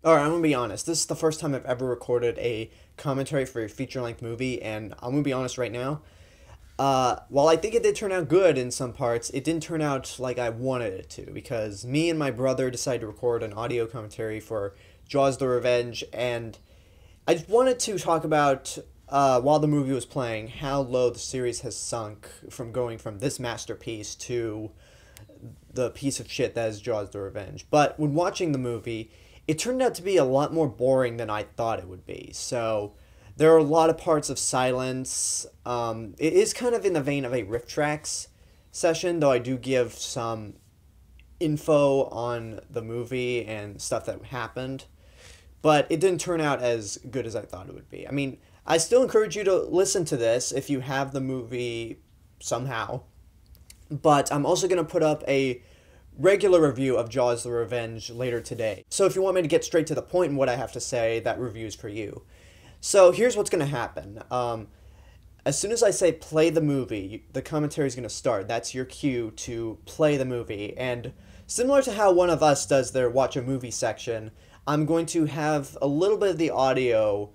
All right, I'm gonna be honest. This is the first time I've ever recorded a commentary for a feature-length movie, and I'm gonna be honest right now. While I think it did turn out good in some parts, it didn't turn out like I wanted it to because me and my brother decided to record an audio commentary for Jaws: The Revenge, and I just wanted to talk about while the movie was playing how low the series has sunk from going from this masterpiece to the piece of shit that is Jaws: The Revenge. But when watching the movie, it turned out to be a lot more boring than I thought it would be. So there are a lot of parts of silence. It is kind of in the vein of a riff tracks session, though I do give some info on the movie and stuff that happened. But it didn't turn out as good as I thought it would be. I mean, I still encourage you to listen to this if you have the movie somehow. But I'm also going to put up a regular review of Jaws: The Revenge later today. So if you want me to get straight to the point in what I have to say, that review's for you. So here's what's going to happen. As soon as I say play the movie, the commentary is going to start. That's your cue to play the movie. And similar to how one of us does their watch a movie section, I'm going to have a little bit of the audio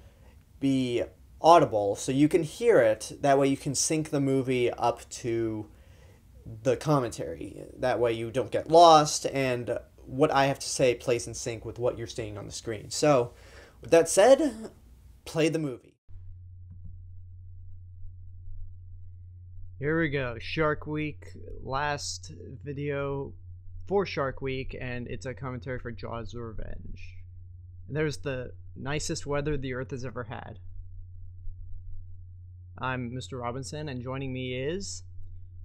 be audible so you can hear it. That way you can sync the movie up to the commentary. That way you don't get lost and what I have to say plays in sync with what you're seeing on the screen. So, with that said, play the movie. Here we go. Shark Week, last video for Shark Week, and it's a commentary for Jaws: The Revenge. There's the nicest weather the Earth has ever had. I'm Mr. Robinson, and joining me is...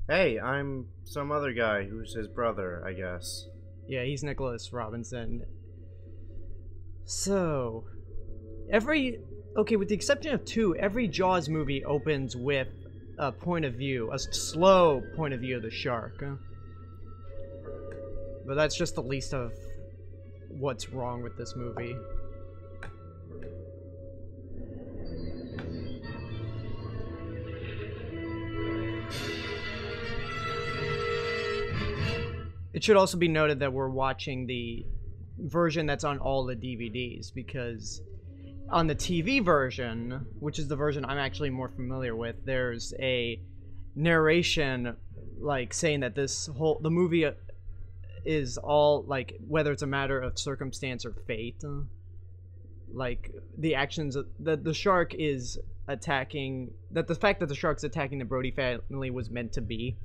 Hey, I'm some other guy who's his brother, I guess. Yeah, he's Nicholas Robinson. So, okay, with the exception of two, every Jaws movie opens with a point of view, a slow point of view of the shark. But that's just the least of what's wrong with this movie. It should also be noted that we're watching the version that's on all the DVDs, because on the TV version, which is the version I'm actually more familiar with, there's a narration like saying that the movie is all like whether it's a matter of circumstance or fate. Like the actions that the shark is attacking, that the fact that the shark's attacking the Brody family was meant to be.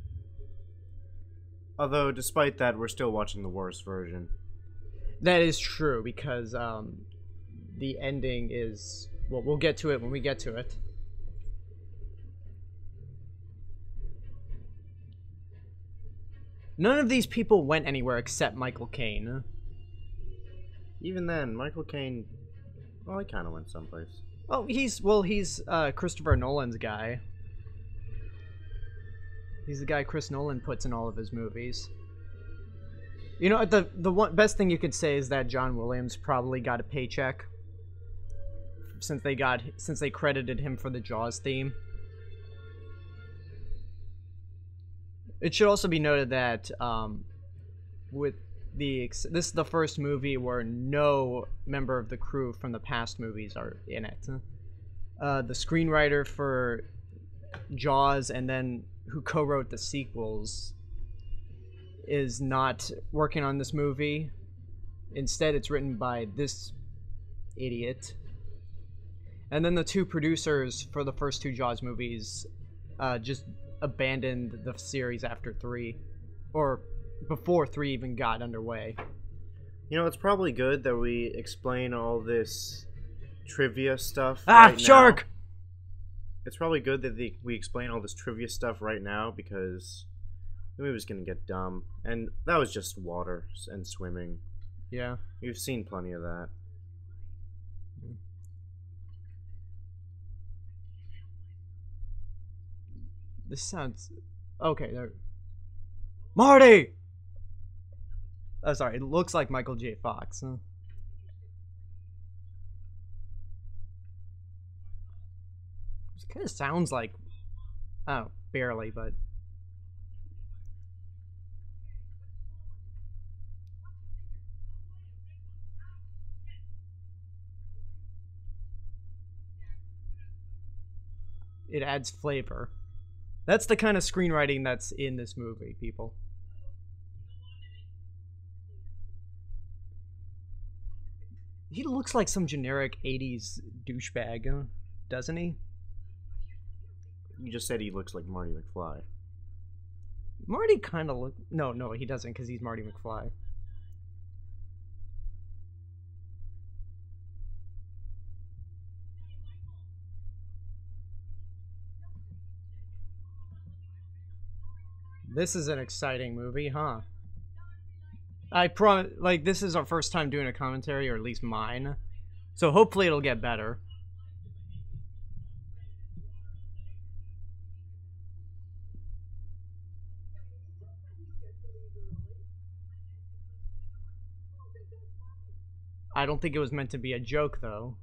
Although, despite that, we're still watching the worst version. That is true, because the ending is... Well, we'll get to it when we get to it. None of these people went anywhere except Michael Caine. Even then, Michael Caine, well, he kind of went someplace. Oh, he's Christopher Nolan's guy. He's the guy Chris Nolan puts in all of his movies. You know, the best thing you could say is that John Williams probably got a paycheck since they credited him for the Jaws theme. It should also be noted that this is the first movie where no member of the crew from the past movies are in it. The screenwriter for Jaws and then who co-wrote the sequels is not working on this movie. Instead, it's written by this idiot. And then the two producers for the first two Jaws movies just abandoned the series after 3, or before 3 even got underway. You know, it's probably good that we explain all this trivia stuff Shark! now. It's probably good that we explain all this trivia stuff right now, because the movie's gonna get dumb. And that was just water and swimming. Yeah. You've seen plenty of that. This sounds... Okay, there... Marty! Oh, sorry, it looks like Michael J. Fox. Huh? It kind of sounds like... Oh, barely, but... it adds flavor. That's the kind of screenwriting that's in this movie, people. He looks like some generic 80s douchebag, doesn't he? You just said he looks like Marty McFly. Marty kind of look... No, he doesn't, because he's Marty McFly. This is an exciting movie, huh? Like, this is our first time doing a commentary, or at least mine. So hopefully it'll get better. I don't think it was meant to be a joke, though.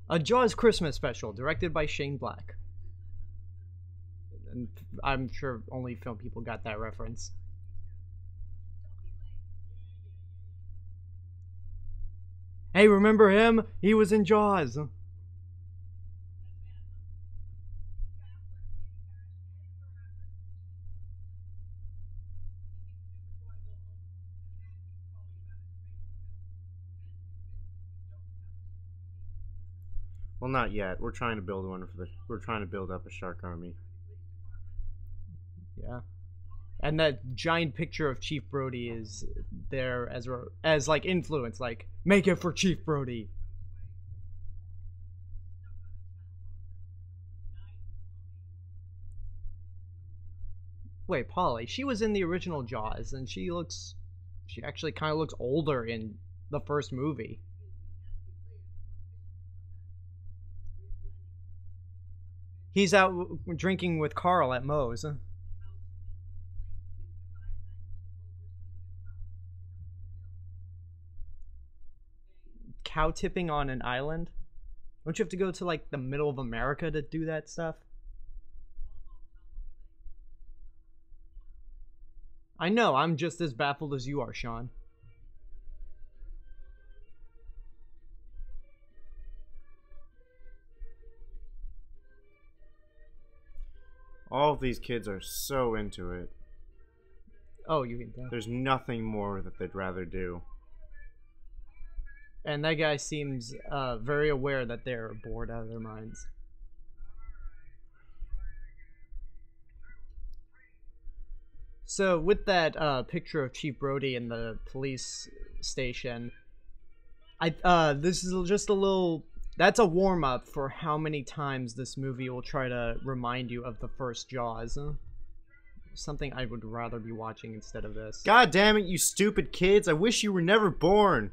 A Jaws Christmas special, directed by Shane Black. And I'm sure only film people got that reference. Hey, remember him? He was in Jaws. Well, not yet. We're trying to build one for the. We're trying to build up a shark army. Yeah. And that giant picture of Chief Brody is there as like influence, like make it for Chief Brody. Wait, Polly, she was in the original Jaws, and she actually kind of looks older in the first movie. He's out drinking with Carl at Moe's. Cow tipping on an island? Don't you have to go to like the middle of America to do that stuff? I know, I'm just as baffled as you are, Sean. All of these kids are so into it. Oh, you mean that? There's nothing more that they'd rather do. And that guy seems very aware that they're bored out of their minds. So with that picture of Chief Brody in the police station, this is just a little... That's a warm-up for how many times this movie will try to remind you of the first Jaws. Something I would rather be watching instead of this. God damn it, you stupid kids! I wish you were never born!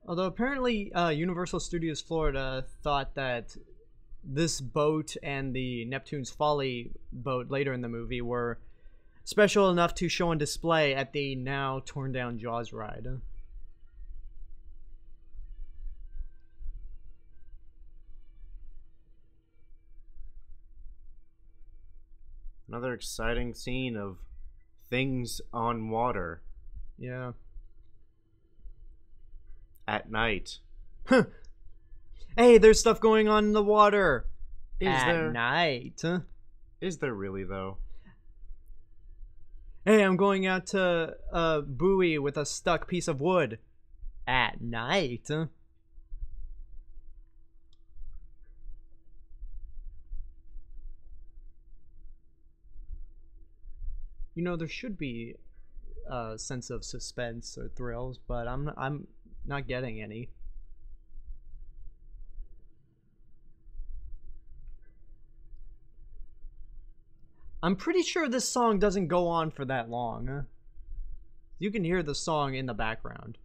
Although apparently Universal Studios Florida thought that this boat and the Neptune's Folly boat later in the movie were special enough to show on display at the now torn down Jaws ride. Another exciting scene of things on water. Yeah. At night. Hey, there's stuff going on in the water. At there? Night. Is there really, though? Hey, I'm going out to a buoy with a stuck piece of wood. At night. You know, there should be a sense of suspense or thrills, but I'm not getting any. I'm pretty sure this song doesn't go on for that long. You can hear the song in the background.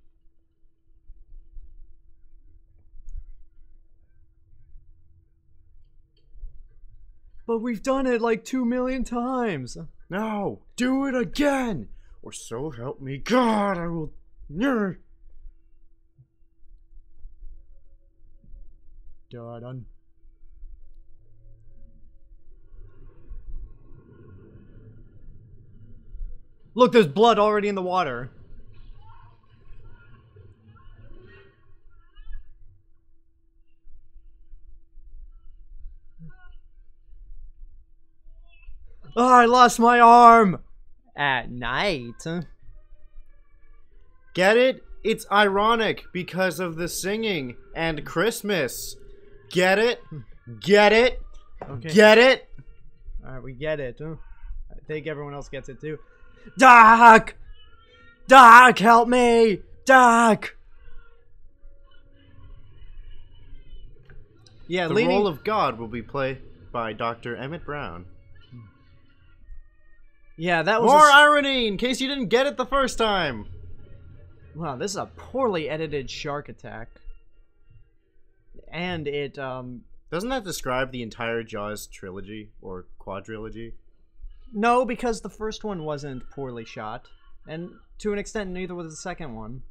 But we've done it like 2,000,000 times. No, do it again, or so help me God, I will. Done. Look, there's blood already in the water. Oh, I lost my arm! At night. Get it? It's ironic because of the singing and Christmas. Get it? Get it? Okay. Get it? Alright, we get it. I think everyone else gets it too. Doc! Doc, help me! Doc! Yeah, The role of God will be played by Dr. Emmett Brown. Yeah, that was More irony, in case you didn't get it the first time. Wow, this is a poorly edited shark attack. And it, Doesn't that describe the entire Jaws trilogy, or quadrilogy? No, because the first one wasn't poorly shot. And to an extent, neither was the second one.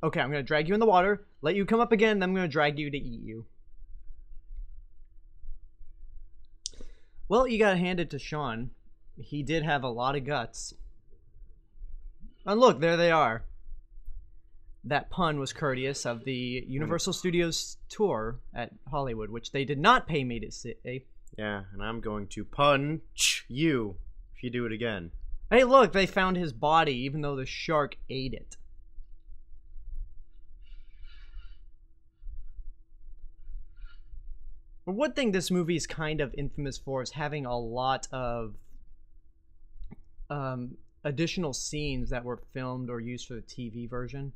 Okay, I'm gonna drag you in the water, let you come up again, then I'm gonna drag you to eat you. Well, you gotta hand it to Sean. He did have a lot of guts. And look, there they are. That pun was courteous of the Universal Studios tour at Hollywood, which they did not pay me to say. Yeah, and I'm going to punch you if you do it again. Hey, look, they found his body, even though the shark ate it. But one thing this movie is kind of infamous for is having a lot of additional scenes that were filmed or used for the TV version.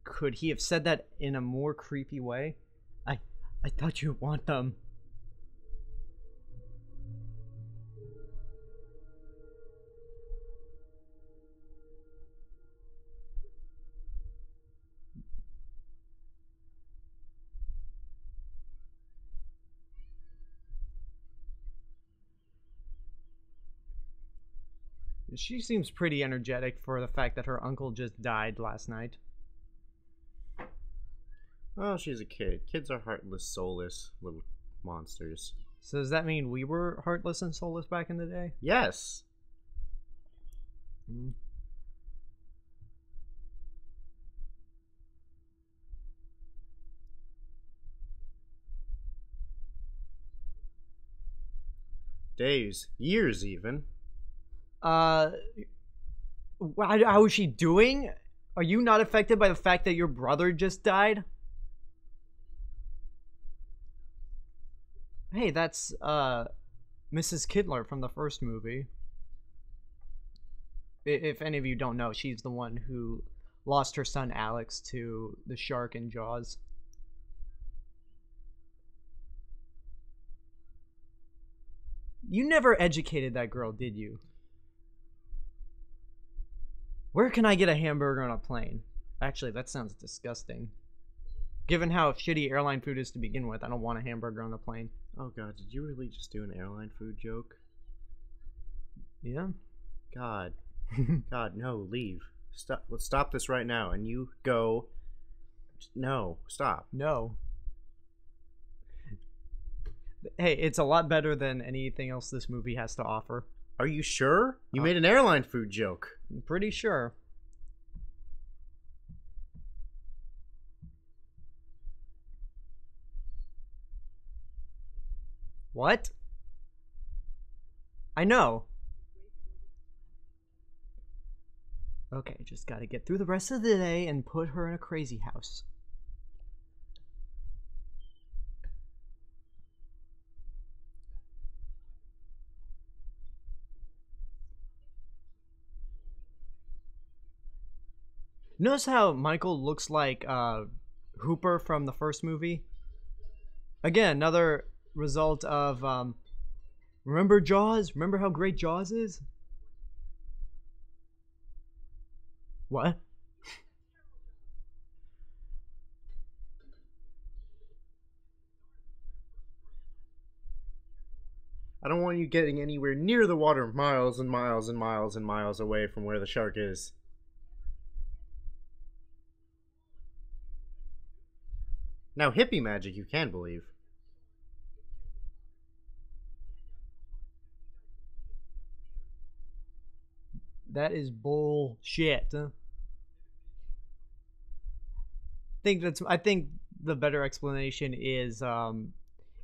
Could he have said that in a more creepy way? I thought you'd want them. She seems pretty energetic for the fact that her uncle just died last night. Well, she's a kid. Kids are heartless, soulless little monsters. So does that mean we were heartless and soulless back in the day? Yes. Mm. Days, years even. How is she doing? Are you not affected by the fact that your brother just died? Hey, that's Mrs. Kidler from the first movie. If any of you don't know, she's the one who lost her son Alex to the shark in Jaws. You never educated that girl, did you? Where can I get a hamburger on a plane? Actually, that sounds disgusting. Given how shitty airline food is to begin with, I don't want a hamburger on the plane. Oh god, did you really just do an airline food joke? Yeah. God. God, no, leave. Stop. Let's stop this right now. And you go. No, stop. No. Hey, it's a lot better than anything else this movie has to offer. Are you sure? You made an airline food joke. I'm pretty sure. What? I know. Okay, just gotta get through the rest of the day and put her in a crazy house. Notice how Michael looks like Hooper from the first movie? Again, another result of remember Jaws? Remember how great Jaws is? What? I don't want you getting anywhere near the water miles and miles and miles and miles away from where the shark is. Now, hippie magic you can believe. That is bullshit. I think the better explanation is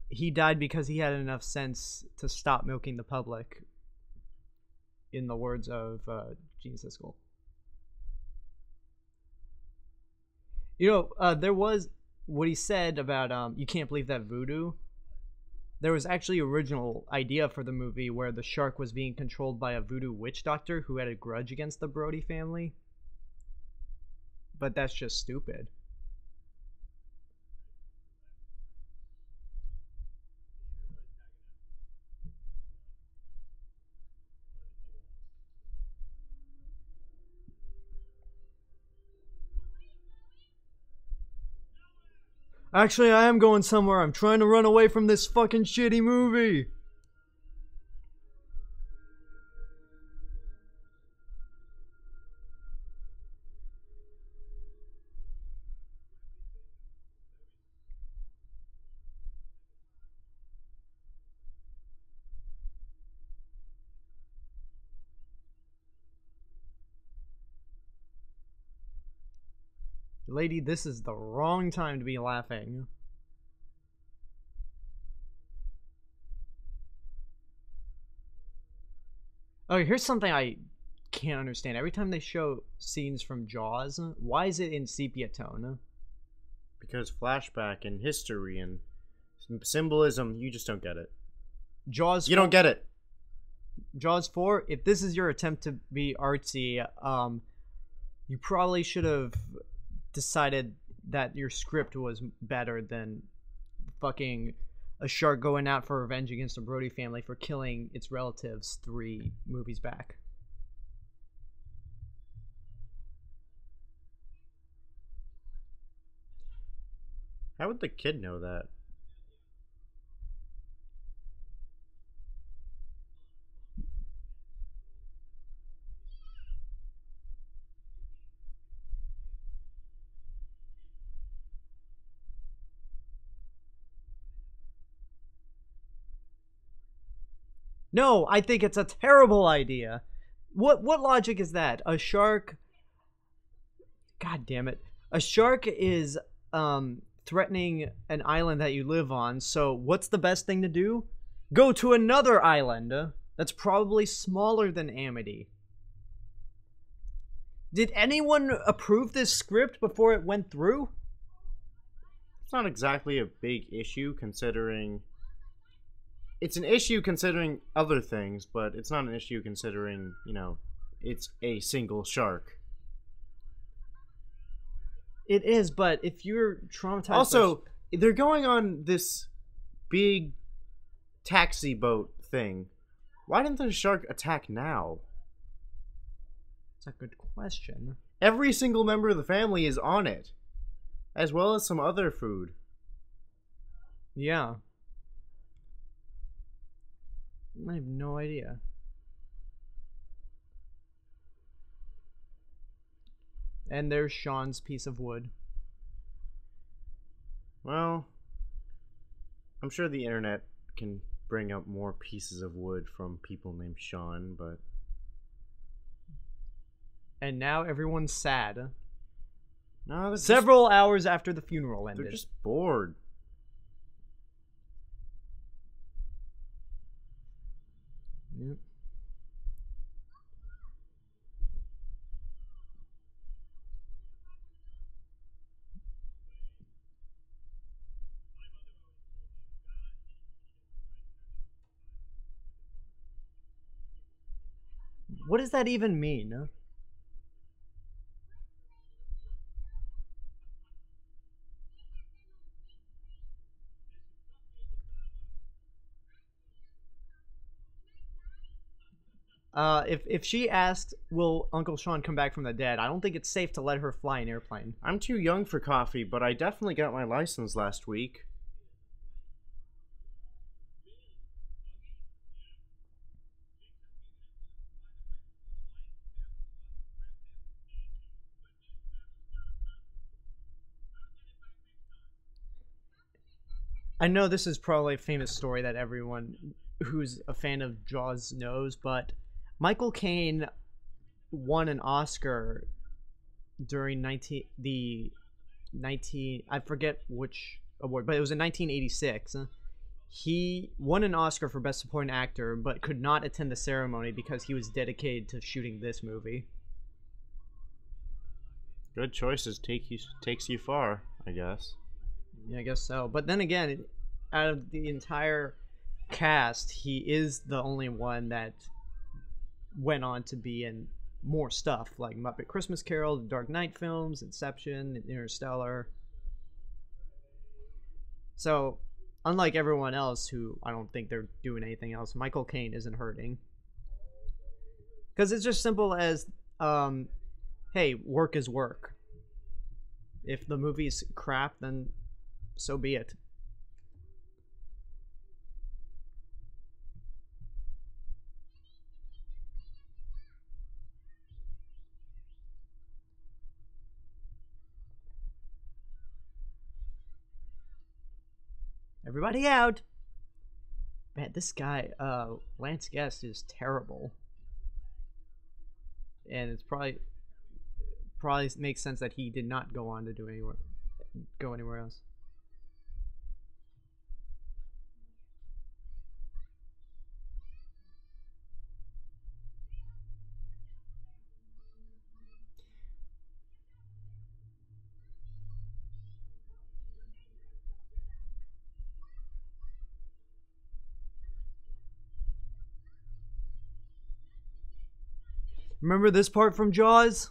he died because he had enough sense to stop milking the public. In the words of Gene Siskel. You know, there was what he said about you can't believe that voodoo. There was actually original idea for the movie where the shark was being controlled by a voodoo witch doctor who had a grudge against the Brody family. But that's just stupid. Actually, I am going somewhere. I'm trying to run away from this fucking shitty movie. Lady, this is the wrong time to be laughing. Oh, here's something I can't understand. Every time they show scenes from Jaws, why is it in sepia tone? Because flashback and history and symbolism, you just don't get it. Jaws. You don't get it. Jaws 4. If this is your attempt to be artsy, you probably should have decided that your script was better than fucking a shark going out for revenge against the Brody family for killing its relatives 3 movies back. How would the kid know that? No, I think it's a terrible idea. What logic is that? A shark. God damn it. A shark is threatening an island that you live on, so what's the best thing to do? Go to another island that's probably smaller than Amity. Did anyone approve this script before it went through? It's not exactly a big issue considering... It's an issue considering other things, but it's not an issue considering, you know, it's a single shark. It is, but if you're traumatized... Also, they're going on this big taxi boat thing. Why didn't the shark attack now? That's a good question. Every single member of the family is on it, as well as some other food. Yeah. I have no idea. And there's Sean's piece of wood. Well, I'm sure the internet can bring up more pieces of wood from people named Sean, but... And now everyone's sad. No, Several hours after the funeral ended. They're just bored. Yep. What does that even mean? If she asks, "Will Uncle Sean come back from the dead?" I don't think it's safe to let her fly an airplane. I'm too young for coffee, but I definitely got my license last week. I know this is probably a famous story that everyone who's a fan of Jaws knows, but Michael Caine won an Oscar during 19 I forget which award, but it was in 1986. He won an Oscar for Best Supporting Actor, but could not attend the ceremony because he was dedicated to shooting this movie. Good choices takes you far, I guess. Yeah, I guess so. But then again, out of the entire cast, he is the only one that went on to be in more stuff like Muppet Christmas Carol, the Dark Knight films, Inception, Interstellar. So, unlike everyone else who I don't think they're doing anything else, Michael Caine isn't hurting. Because it's just simple as, hey, work is work. If the movie's crap, then so be it. Everybody out. Man, this guy, Lance Guest, is terrible. And it's probably makes sense that he did not go on to go anywhere else. Remember this part from Jaws?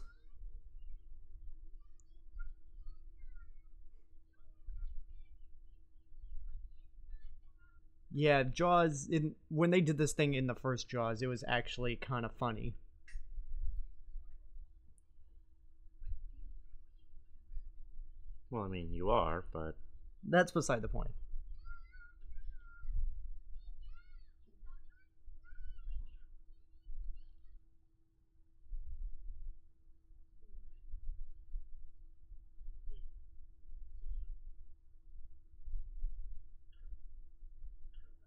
Yeah, Jaws, when they did this thing in the first Jaws, it was actually kind of funny. Well, I mean, you are, but... That's beside the point.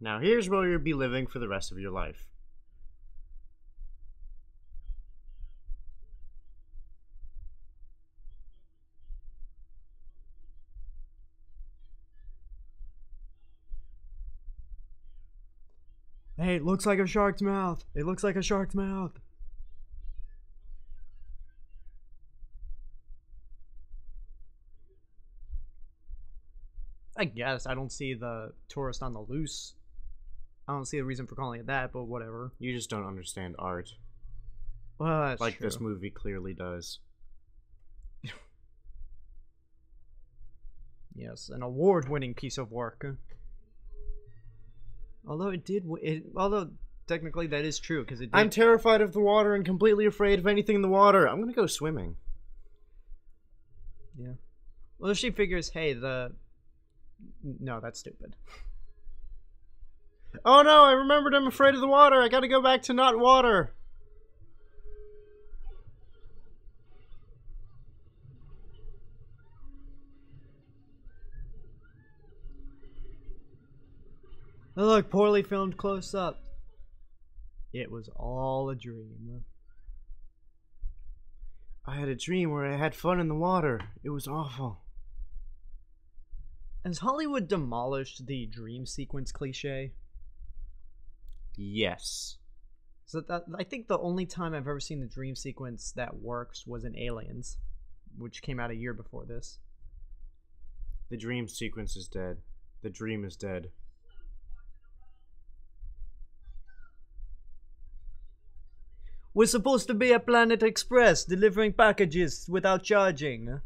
Now here's where you'll be living for the rest of your life. Hey, it looks like a shark's mouth. It looks like a shark's mouth. I guess I don't see the tourist on the loose. I don't see a reason for calling it that, but whatever. You just don't understand art. Well, that's like true. This movie clearly does. Yes, an award-winning piece of work. Although although technically that is true because it did. I'm terrified of the water and completely afraid of anything in the water. I'm gonna go swimming. Yeah. Well, she figures, hey, no, that's stupid. Oh no, I remembered I'm afraid of the water. I gotta go back to not water. Oh, look, poorly filmed close up. It was all a dream. I had a dream where I had fun in the water. It was awful. Has Hollywood demolished the dream sequence cliche? Yes. So I think the only time I've ever seen the dream sequence that works was in Aliens, which came out a year before this. The dream sequence is dead. The dream is dead. We're supposed to be a Planet Express delivering packages without charging.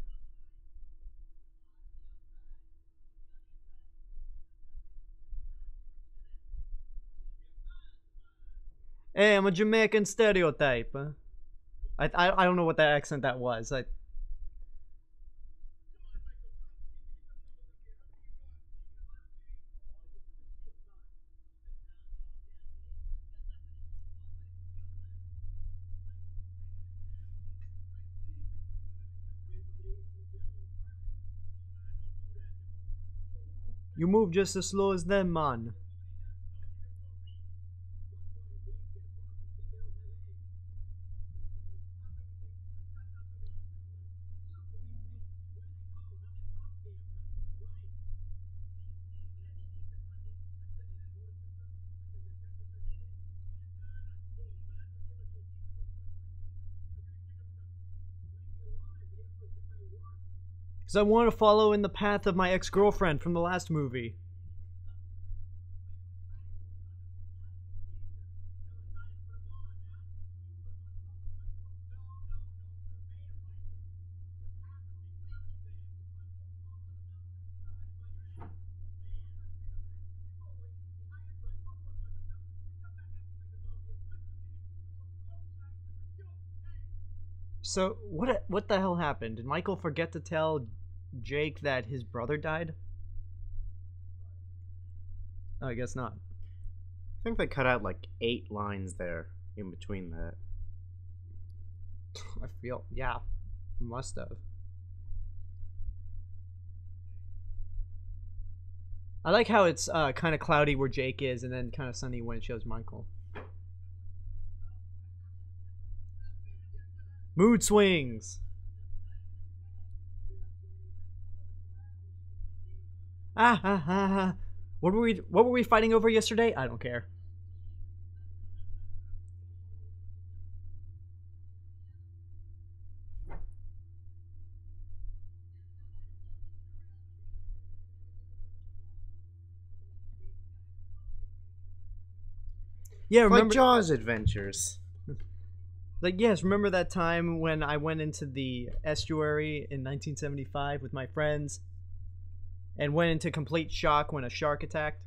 Hey, I'm a Jamaican stereotype. I don't know what that accent that was. You move just as slow as them, man. Because I want to follow in the path of my ex-girlfriend from the last movie. So, what the hell happened? Did Michael forget to tell Jake that his brother died? Oh, I guess not. I think they cut out like 8 lines there in between that. I feel, yeah, must have. I like how it's kind of cloudy where Jake is, and then kind of sunny when it shows Michael. Mood swings. Ah. What were we fighting over yesterday? I don't care. Yeah, remember Like Jaws adventures. Like, yes, remember that time when I went into the estuary in 1975 with my friends and went into complete shock when a shark attacked?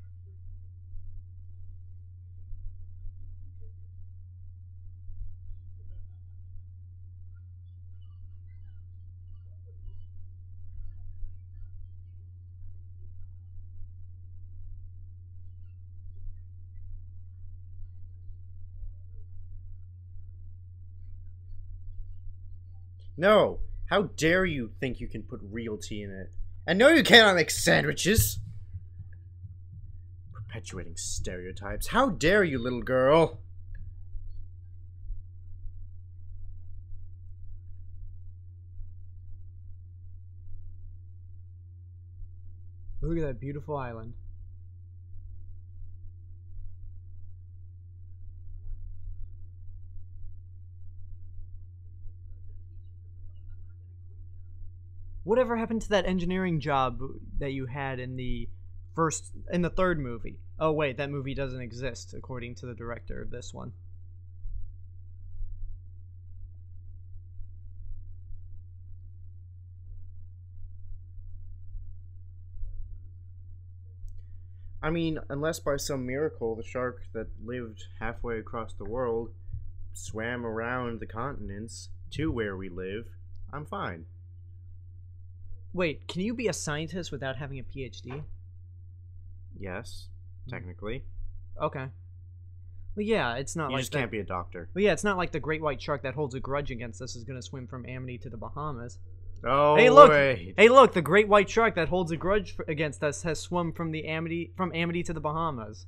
No! How dare you think you can put real tea in it? And no, you cannot make sandwiches! Perpetuating stereotypes. How dare you, little girl? Look at that beautiful island. Whatever happened to that engineering job that you had in the third movie? Oh wait, that movie doesn't exist according to the director of this one. I mean, unless by some miracle the shark that lived halfway across the world swam around the continents to where we live, I'm fine. Wait, can you be a scientist without having a PhD? Yes, technically. Okay. Well, yeah, it's not You like just can't be a doctor. Well, yeah, it's not like the great white shark that holds a grudge against us is going to swim from Amity to the Bahamas. Oh, Hey, look! wait. Hey, look! The great white shark that holds a grudge against us has swum from Amity to the Bahamas.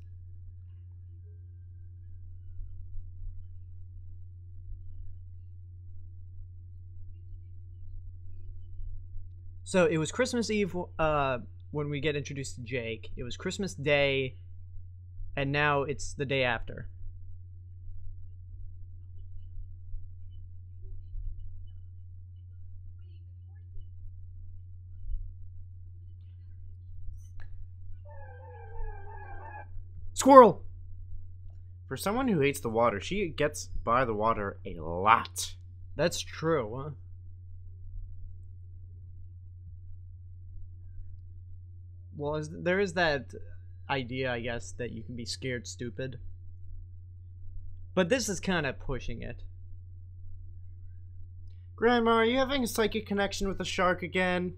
So it was Christmas Eve when we get introduced to Jake. It was Christmas Day, and now it's the day after. Squirrel! For someone who hates the water, she gets by the water a lot. That's true, huh? Well, there is that idea, I guess, that you can be scared stupid. But this is kind of pushing it. Grandma, are you having a psychic connection with a shark again?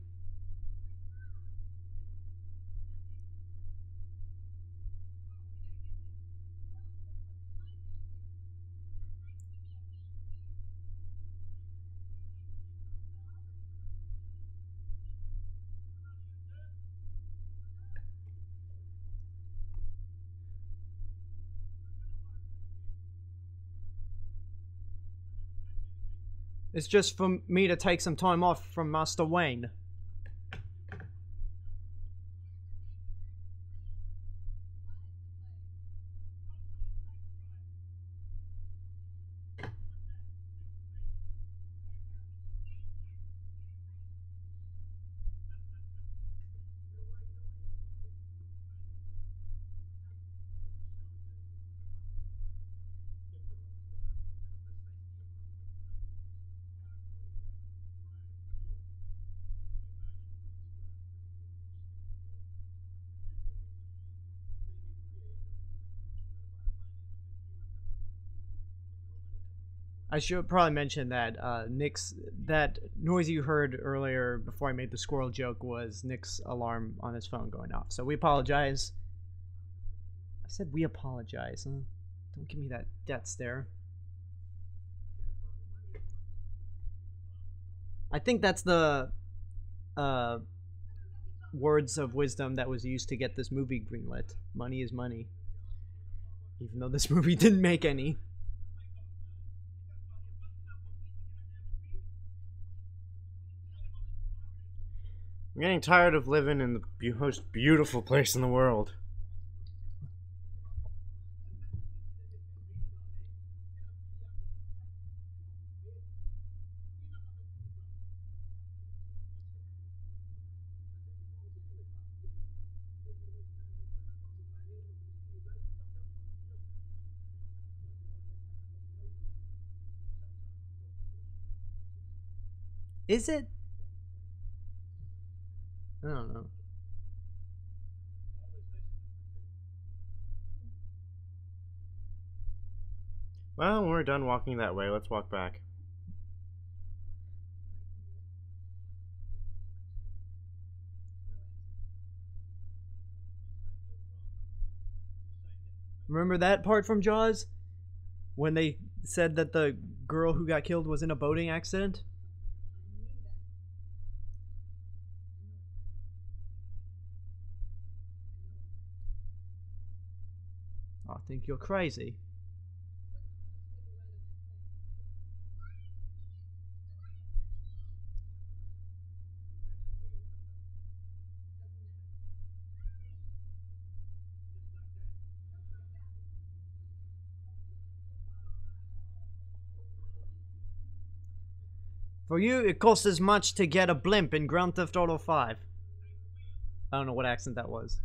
It's just for me to take some time off from Master Wayne. I should probably mention that Nick's that noise you heard earlier before I made the squirrel joke was Nick's alarm on his phone going off. So we apologize. I said we apologize. Huh? Don't give me that death stare. I think that's the words of wisdom that was used to get this movie greenlit. Money is money. Even though this movie didn't make any. I'm getting tired of living in the most beautiful place in the world. Is it? I don't know. Well, we're done walking that way. Let's walk back. Remember that part from Jaws? When they said that the girl who got killed was in a boating accident? I think you're crazy. For you, it costs as much to get a blimp in Grand Theft Auto 5. I don't know what accent that was.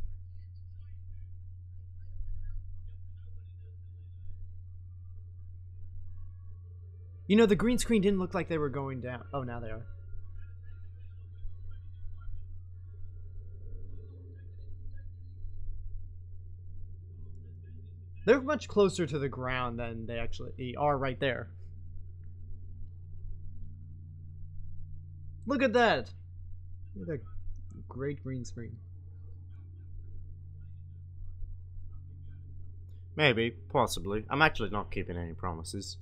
You know, the green screen didn't look like they were going down. Oh, now they are. They're much closer to the ground than they actually are right there. Look at that! Look at that great green screen. Maybe, possibly. I'm actually not keeping any promises.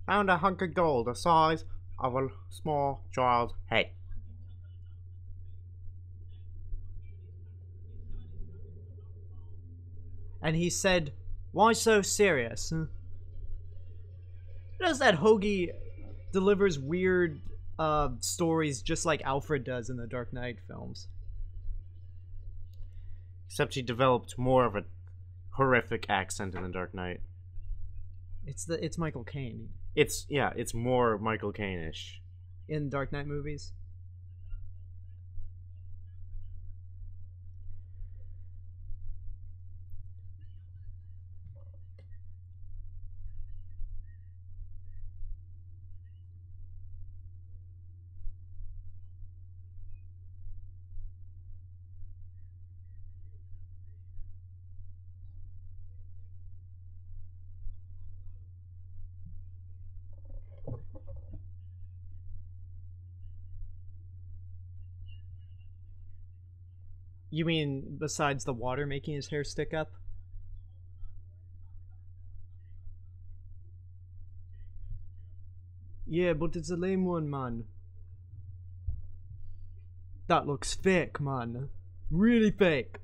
Found a hunk of gold the size of a small child's head. And he said, "Why so serious?" Notice that Hoagie delivers weird stories just like Alfred does in the Dark Knight films. Except he developed more of a horrific accent in the Dark Knight. It's Michael Caine. It's more Michael Caine-ish. In Dark Knight movies. You mean besides the water making his hair stick up? Yeah, but it's a lame one, man. That looks fake, man. Really fake.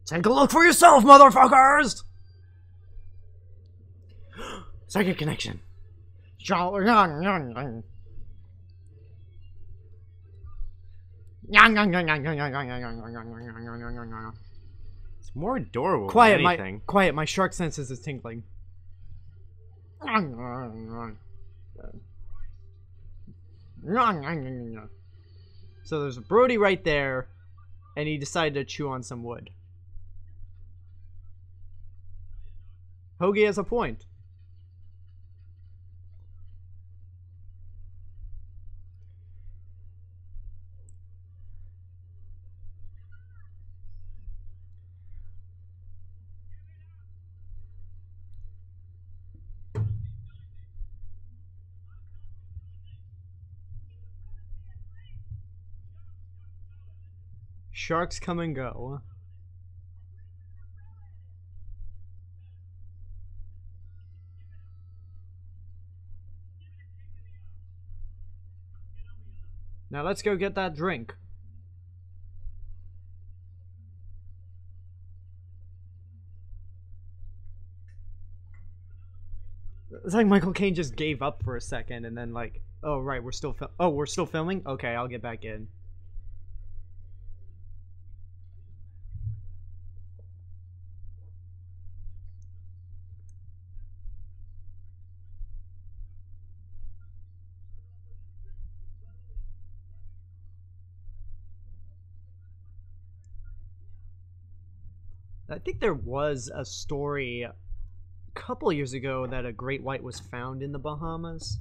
Take a look for yourself, motherfuckers! Psychic connection. It's It's more adorable quiet, than anything. my shark senses is tingling. So there's a Brody right there, and he decided to chew on some wood. Hoagie has a point. Sharks come and go. Now let's go get that drink. It's like Michael Caine just gave up for a second and then like, oh right, we're still filming? Okay, I'll get back in. I think there was a story a couple years ago that a great white was found in the Bahamas.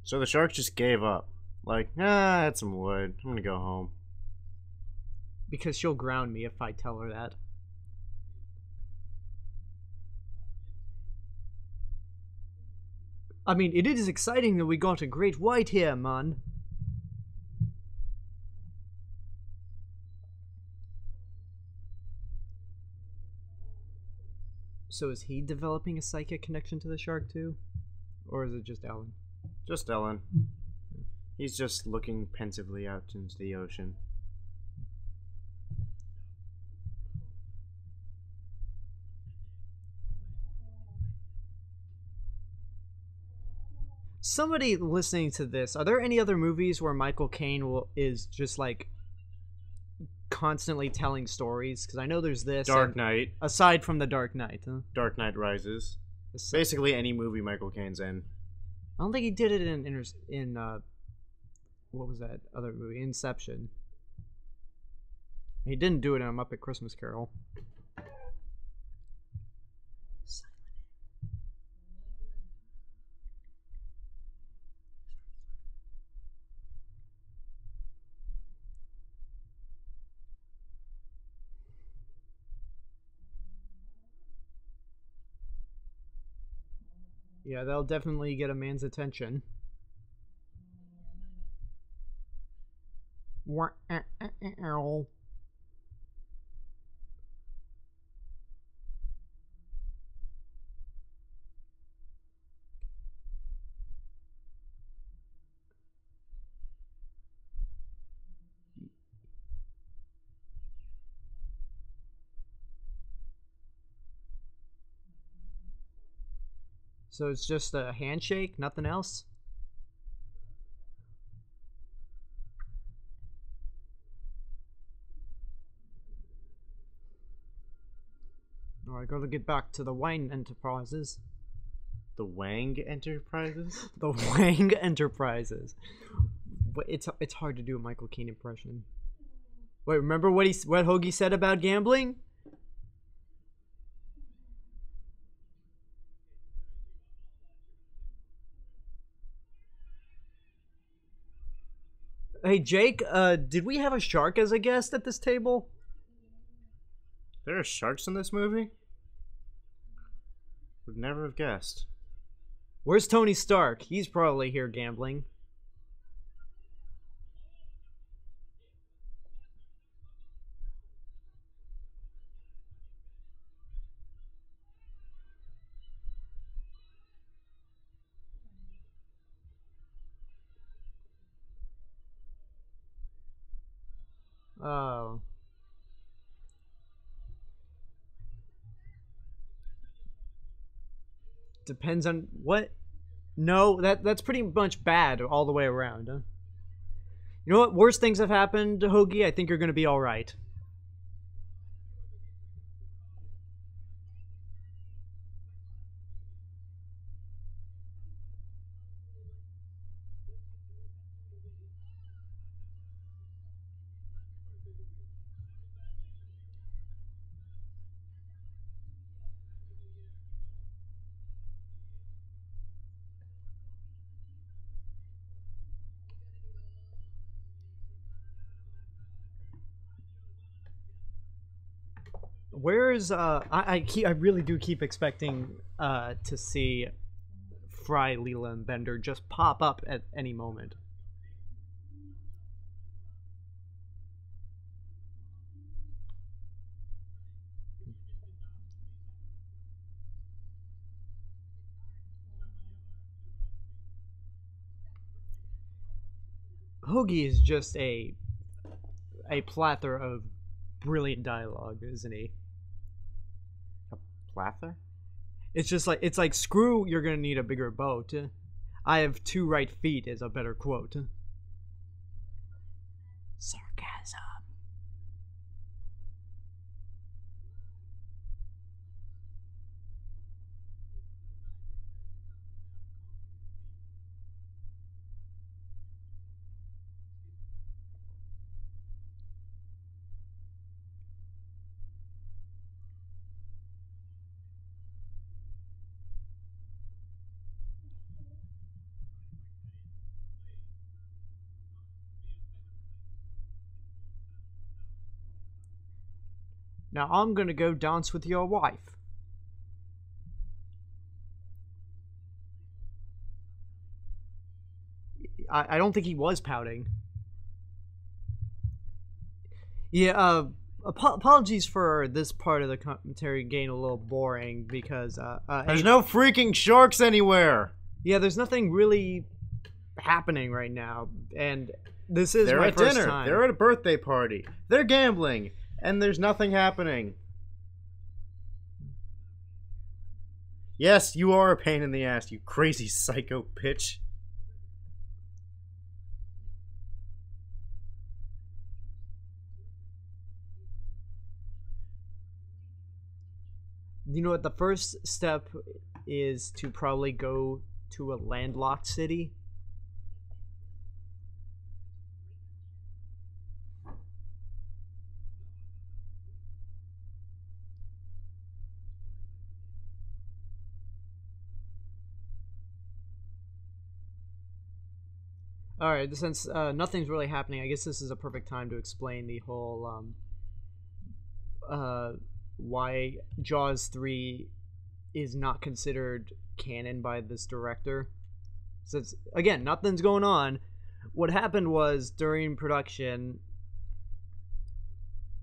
So the shark just gave up. Like, I had some wood. I'm gonna go home. Because she'll ground me if I tell her that. I mean, it is exciting that we got a great white here, man. So is he developing a psychic connection to the shark too? Or is it just Ellen? Just Ellen. He's just looking pensively out into the ocean. Somebody listening to this, are there any other movies where Michael Caine is just like constantly telling stories? Because I know there's this. Dark Knight. Aside from The Dark Knight, huh? Dark Knight Rises. Basically any movie Michael Caine's in. I don't think he did it in what was that other movie? Inception. He didn't do it in A Muppet Christmas Carol. Yeah, they'll definitely get a man's attention. So it's just a handshake, nothing else? Alright, gotta get back to the Wang Enterprises. The Wang Enterprises? The Wang Enterprises. It's hard to do a Michael Caine impression. Wait, remember what Hoagie said about gambling? Hey Jake, did we have a shark as a guest at this table? There are sharks in this movie? Would never have guessed. Where's Tony Stark? He's probably here gambling. Oh. Depends on what? No, that's pretty much bad all the way around. Huh? You know what? Worse things have happened, Hoagie. I think you're gonna be all right. Where is I really do keep expecting to see Fry, Leela, and Bender just pop up at any moment. Hoagie is just a plethora of brilliant dialogue, isn't he? A plather? It's just like screw. You're gonna need a bigger boat. I have 2 right feet is a better quote. Sarcasm. Now I'm gonna go dance with your wife. I don't think he was pouting. Yeah, apologies for this part of the commentary getting a little boring because There's no freaking sharks anywhere. Yeah, there's nothing really happening right now, and this is They're my at first dinner. time. They're at a birthday party. They're gambling, and there's nothing happening. Yes, you are a pain in the ass, you crazy psycho bitch. You know what? The first step is to probably go to a landlocked city. All right, since nothing's really happening, I guess this is a perfect time to explain the whole why Jaws 3 is not considered canon by this director. Since again, nothing's going on. What happened was during production,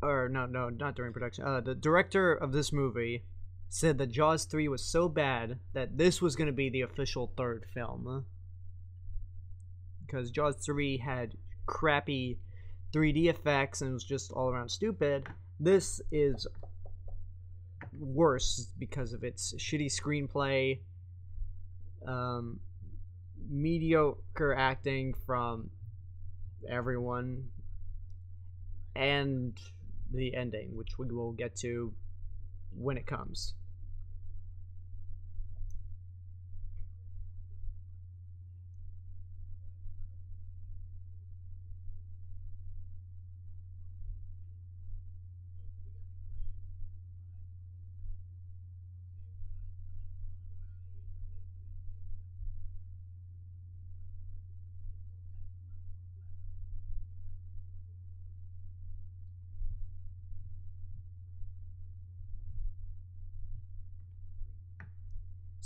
or no, not during production. The director of this movie said that Jaws 3 was so bad that this was going to be the official 3rd film. Because Jaws 3 had crappy 3D effects and was just all around stupid. This is worse because of its shitty screenplay, mediocre acting from everyone, and the ending, which we will get to when it comes.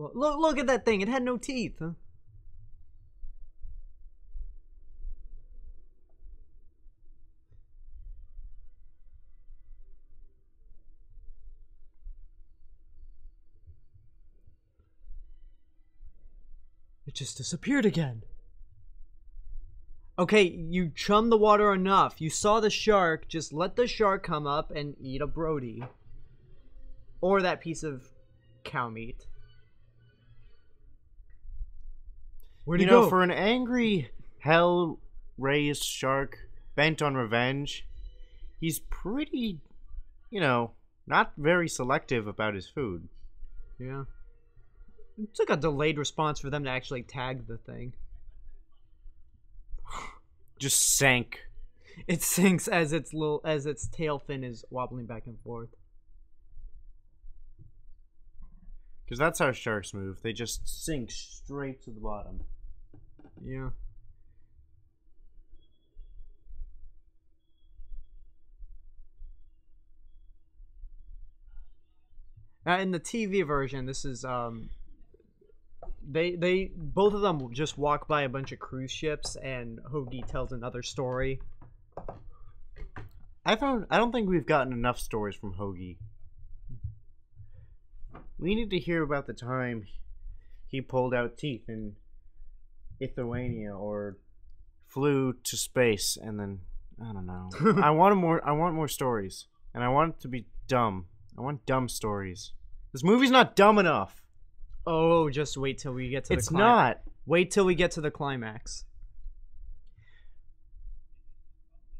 Look at that thing. It had no teeth. Huh? It just disappeared again. Okay, you chum the water enough. You saw the shark. Just let the shark come up and eat a Brody. Or that piece of cow meat. Where'd he go? For an angry, hell-raised shark bent on revenge, he's pretty, not very selective about his food. Yeah. It took a delayed response for them to actually tag the thing. Just sank. It sinks as its tail fin is wobbling back and forth. Because that's how sharks move. They just sink straight to the bottom. Yeah. In the TV version, this is they both of them just walk by a bunch of cruise ships, and Hoagie tells another story. I don't think we've gotten enough stories from Hoagie. We need to hear about the time he pulled out teeth in Lithuania or flew to space and then I don't know. I want more stories. And I want it to be dumb. I want dumb stories. This movie's not dumb enough. Oh, just wait till we get to It's not. Wait till we get to the climax.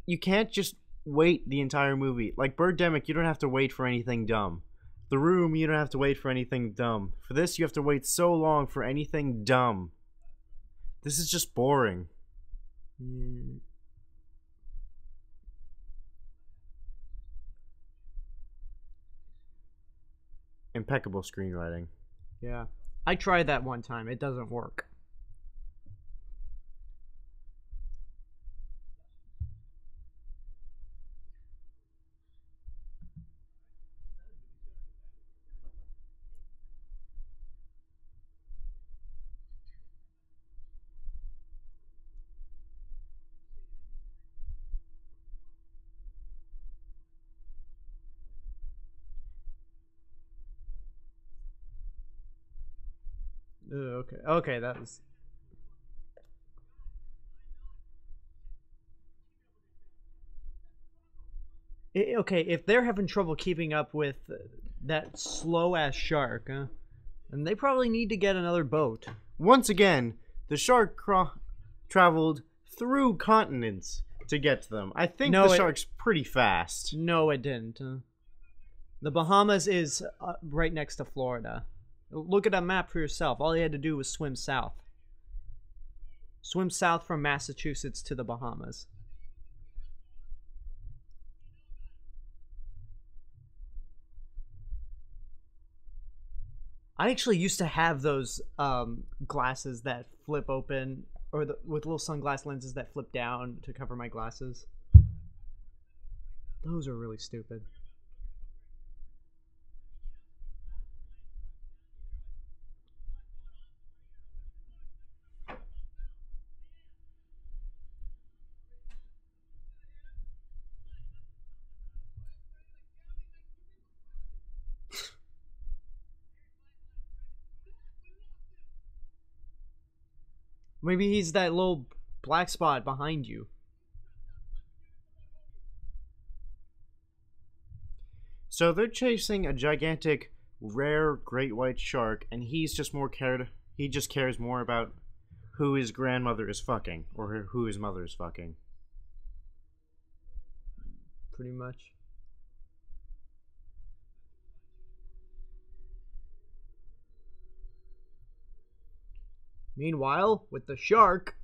You can't just wait the entire movie. Like Birdemic, you don't have to wait for anything dumb. The Room, you don't have to wait for anything dumb. For this, you have to wait so long for anything dumb. This is just boring. Impeccable screenwriting. Yeah. I tried that one time. It doesn't work. Okay, that was... Okay, if they're having trouble keeping up with that slow-ass shark, then they probably need to get another boat. Once again, the shark traveled through continents to get to them. I think the shark's pretty fast. No, it didn't. The Bahamas is right next to Florida. Look at a map for yourself. All you had to do was swim south. Swim south from Massachusetts to the Bahamas. I actually used to have those glasses that flip open, or with little sunglass lenses that flip down to cover my glasses. Those are really stupid. Maybe he's that little black spot behind you. So they're chasing a gigantic, rare great white shark, and he's just he just cares more about who his grandmother is fucking, or who his mother is fucking. Pretty much. Meanwhile, with the shark...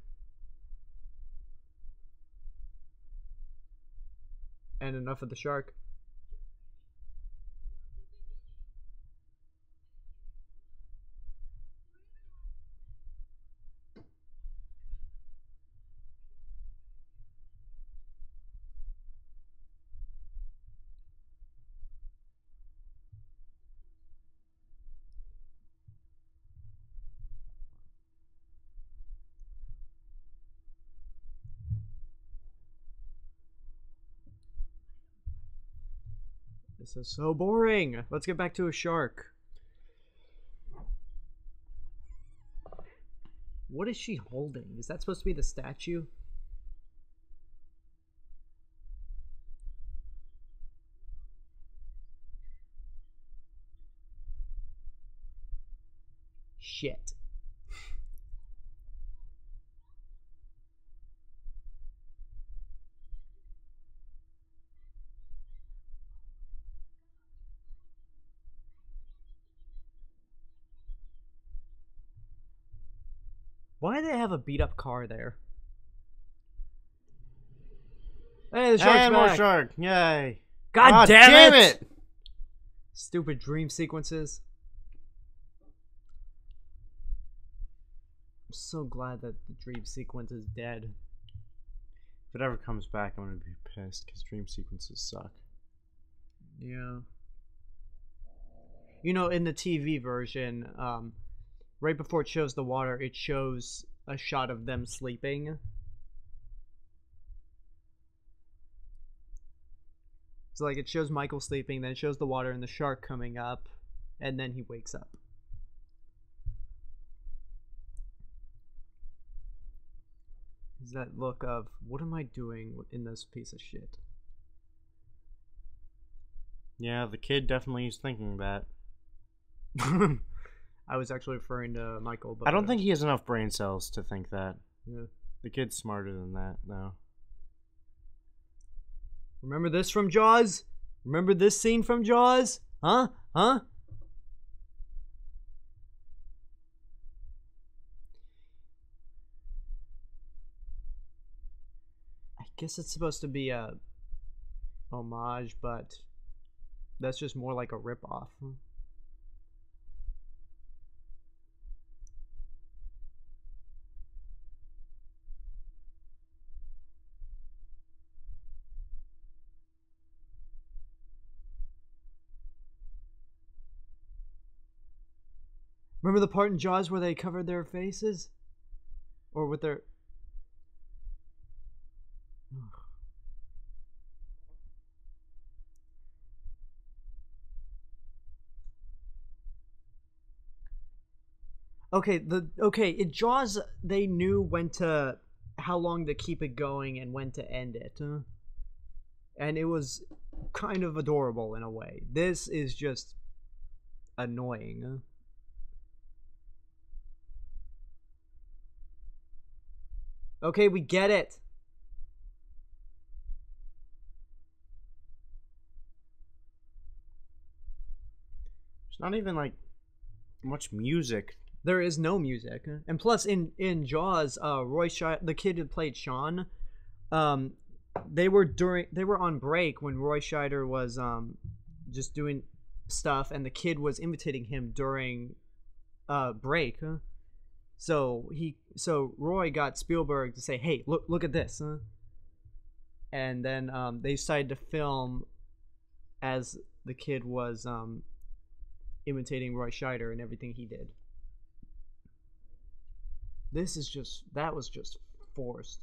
And enough of the shark. This is so boring. Let's get back to a shark. What is she holding? Is that supposed to be the statue? Shit. Why do they have a beat up car there? Hey, the shark's And back. more shark! Yay! God damn it! it! Stupid dream sequences. I'm so glad that the dream sequence is dead. If it ever comes back, I'm gonna be pissed because dream sequences suck. Yeah. You know, in the TV version, right before it shows the water, it shows a shot of them sleeping. So, like, it shows Michael sleeping, then it shows the water and the shark coming up, and then he wakes up. Is that look of, what am I doing in this piece of shit? Yeah, the kid definitely is thinking that. I was actually referring to Michael, but I don't think he has enough brain cells to think that. Yeah. The kid's smarter than that, though. Remember this from Jaws? Remember this scene from Jaws? Huh? Huh? I guess it's supposed to be a homage, but that's just more like a ripoff. Remember the part in Jaws where they covered their faces? Or with their... Okay, in Jaws they knew when to how long to keep it going and when to end it. And it was kind of adorable in a way. This is just annoying. Okay, we get it. There's not even like much music. There is no music, and plus in Jaws, the kid who played Sean, they were on break when Roy Scheider was just doing stuff, and the kid was imitating him during break. So Roy got Spielberg to say, "Hey, look at this," and then they decided to film as the kid was imitating Roy Scheider and everything he did. That was just forced.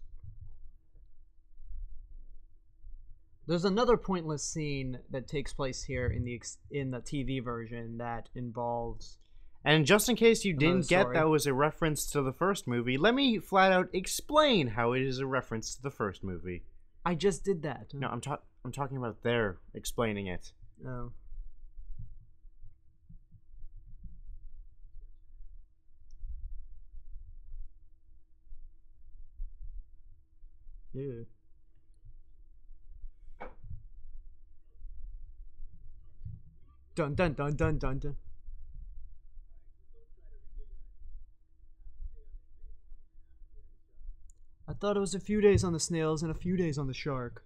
There's another pointless scene that takes place here in the TV version that involves. And just in case you didn't get story. that was a reference to the first movie, let me flat out explain how it is a reference to the first movie. I just did that. No, I'm talking about their explaining it. Oh. Ew. Dun dun dun dun dun dun. I thought it was a few days on the snails and a few days on the shark.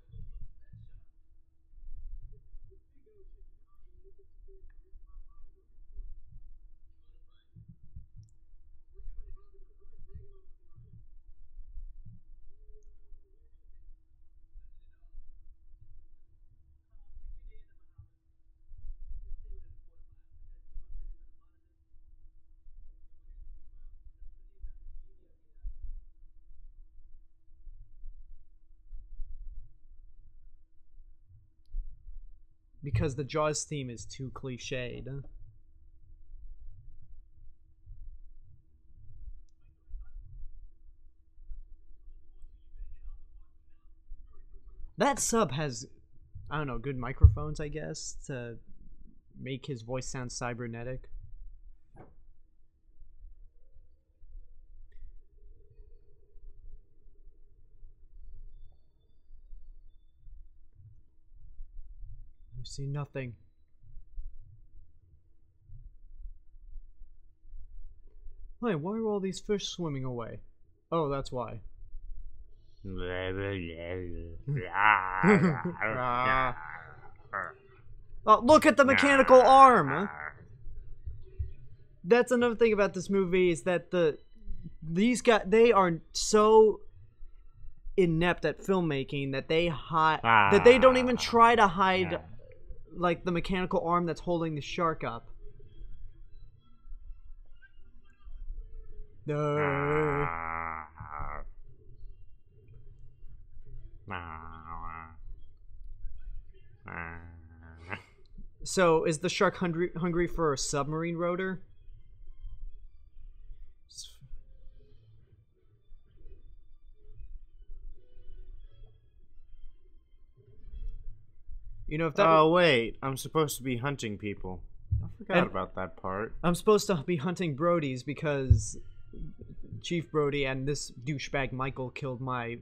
because the Jaws theme is too cliched. That sub has, I don't know, good microphones, I guess, to make his voice sound cybernetic. I see nothing. Hey, why are all these fish swimming away? Oh, that's why. Oh, look at the mechanical arm! That's another thing about this movie, is that these guys, they are so inept at filmmaking that they don't even try to hide like the mechanical arm that's holding the shark up. So, is the shark hungry for a submarine rotor? You know, if that. Oh wait, I'm supposed to be hunting people. I forgot about that part. I'm supposed to be hunting Brodies because Chief Brody and this douchebag Michael killed my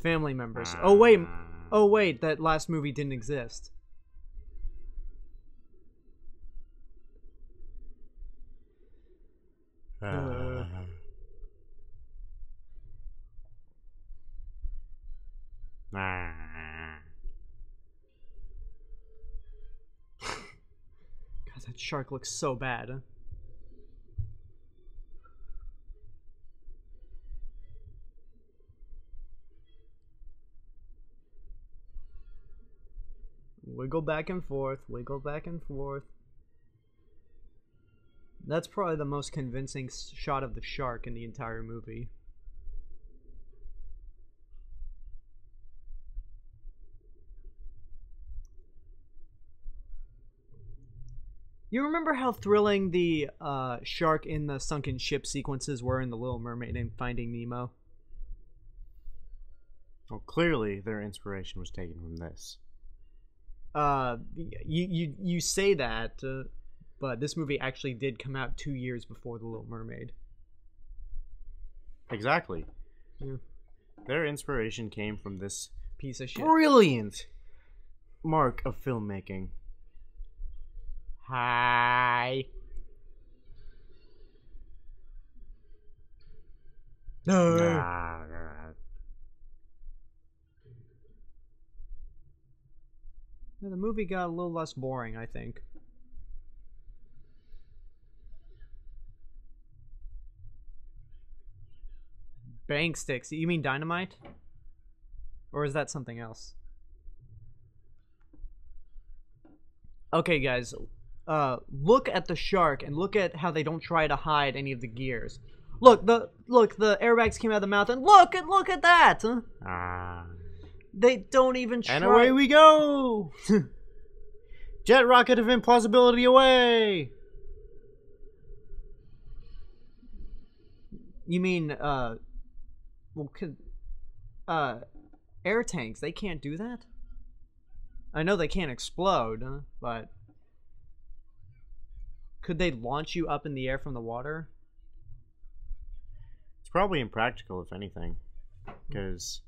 family members. Oh wait, that last movie didn't exist. God, that shark looks so bad. Wiggle back and forth, wiggle back and forth. That's probably the most convincing shot of the shark in the entire movie. You remember how thrilling the shark in the sunken ship sequences were in The Little Mermaid and Finding Nemo? Well, clearly their inspiration was taken from this. You say that, but this movie actually did come out 2 years before The Little Mermaid. Exactly. Yeah. Their inspiration came from this Piece of shit. brilliant mark of filmmaking. Hi. No. The movie got a little less boring, I think. Bang sticks. You mean dynamite? Or is that something else? Okay, guys. Look at the shark and look at how they don't try to hide any of the gears. Look, the airbags came out of the mouth, and look at that. They don't even try. And away we go! Jet rocket of implausibility away! You mean, air tanks, they can't do that? I know they can't explode, but could they launch you up in the air from the water? It's probably impractical, if anything, because...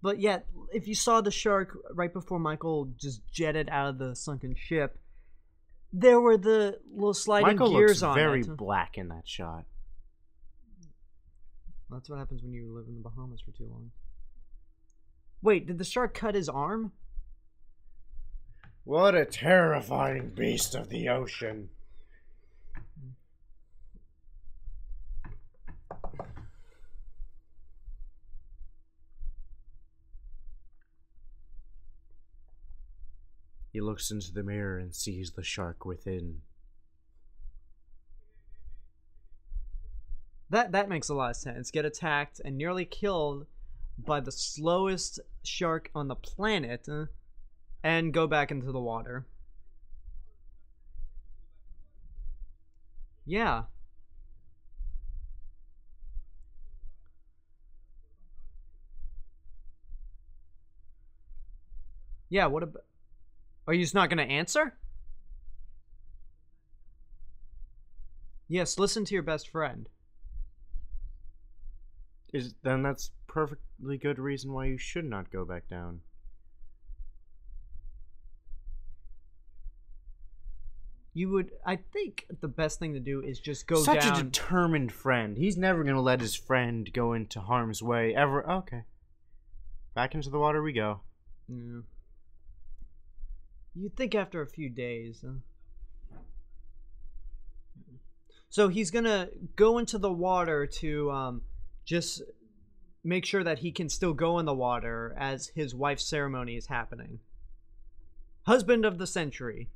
But yet, if you saw the shark right before Michael just jetted out of the sunken ship, there were the little sliding gears on it. Michael looks very black in that shot. That's what happens when you live in the Bahamas for too long. Wait, did the shark cut his arm? What a terrifying beast of the ocean. He looks into the mirror and sees the shark within. That makes a lot of sense. Get attacked and nearly killed by the slowest shark on the planet and go back into the water. Yeah. Yeah, what about... Are you just not going to answer? Yes, listen to your best friend. Then that's perfectly good reason why you should not go back down. You would... I think the best thing to do is just go Such down... a determined friend. He's never going to let his friend go into harm's way ever. Okay. Back into the water we go. Yeah. You'd think after a few days. So he's gonna go into the water to just make sure that he can still go in the water as his wife's ceremony is happening. Husband of the century.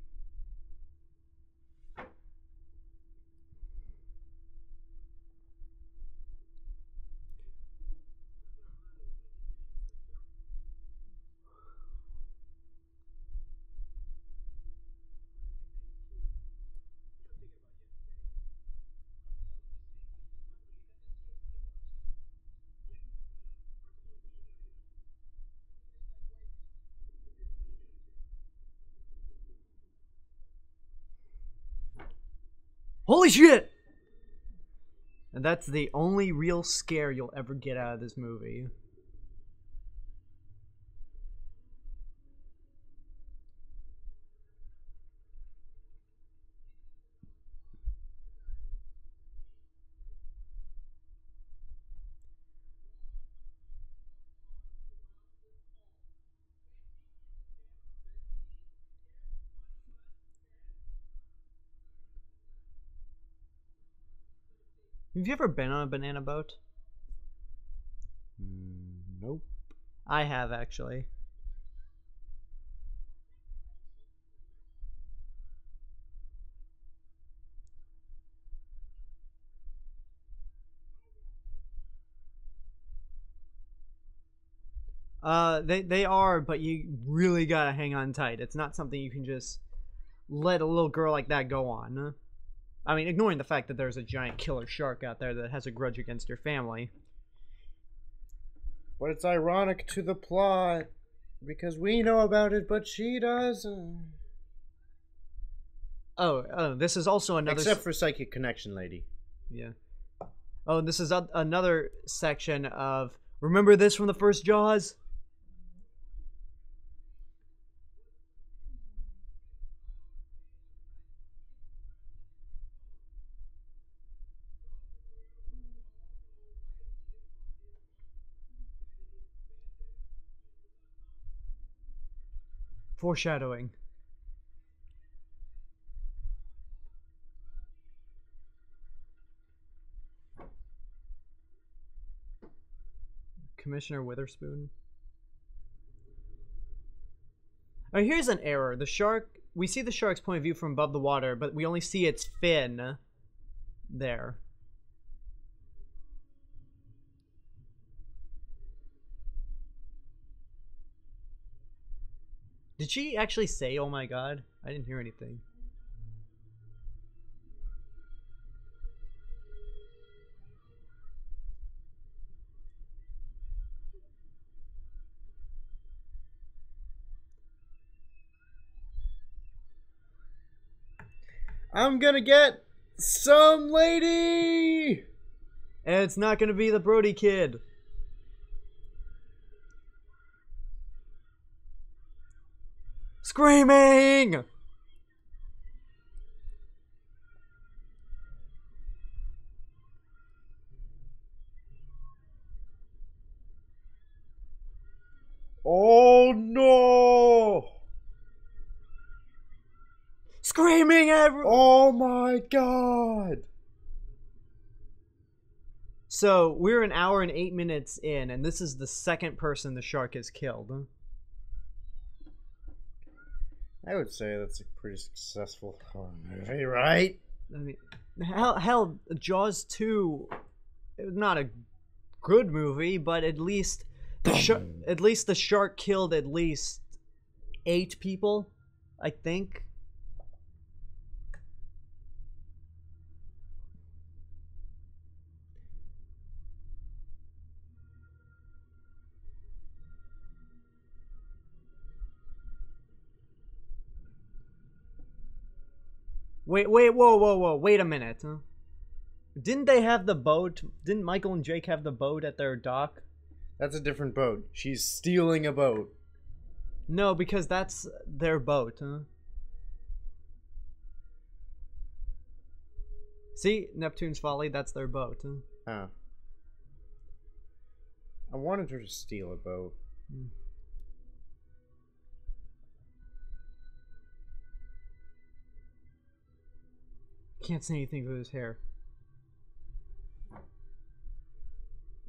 Holy shit! And that's the only real scare you'll ever get out of this movie. Have you ever been on a banana boat? Nope. I have, actually. They are, but you really gotta hang on tight. It's not something you can just let a little girl like that go on. I mean, ignoring the fact that there's a giant killer shark out there that has a grudge against your family. But it's ironic to the plot because we know about it, but she doesn't. Oh, this is also another... Except for Psychic Connection Lady. Yeah. Oh, this is another section of... Remember this from the first Jaws? Foreshadowing. Commissioner Witherspoon. Oh, here's an error. The shark... We see the shark's point of view from above the water, but we only see its fin there. Did she actually say, oh my god? I didn't hear anything. I'm gonna get some lady! And it's not gonna be the Brody kid. Screaming! Oh no! Screaming every... Oh my god! So, we're an hour and 8 minutes in, and this is the second person the shark has killed. I would say that's a pretty successful movie, right? I mean, hell, Jaws 2, not a good movie, but at least At least the shark killed at least 8 people, I think. Wait, whoa, wait a minute. Huh? Didn't they have the boat? Didn't Michael and Jake have the boat at their dock? That's a different boat. She's stealing a boat. No, because that's their boat, huh? See? Neptune's Folly, that's their boat, huh? Huh. I wanted her to steal a boat. Can't say anything with his hair.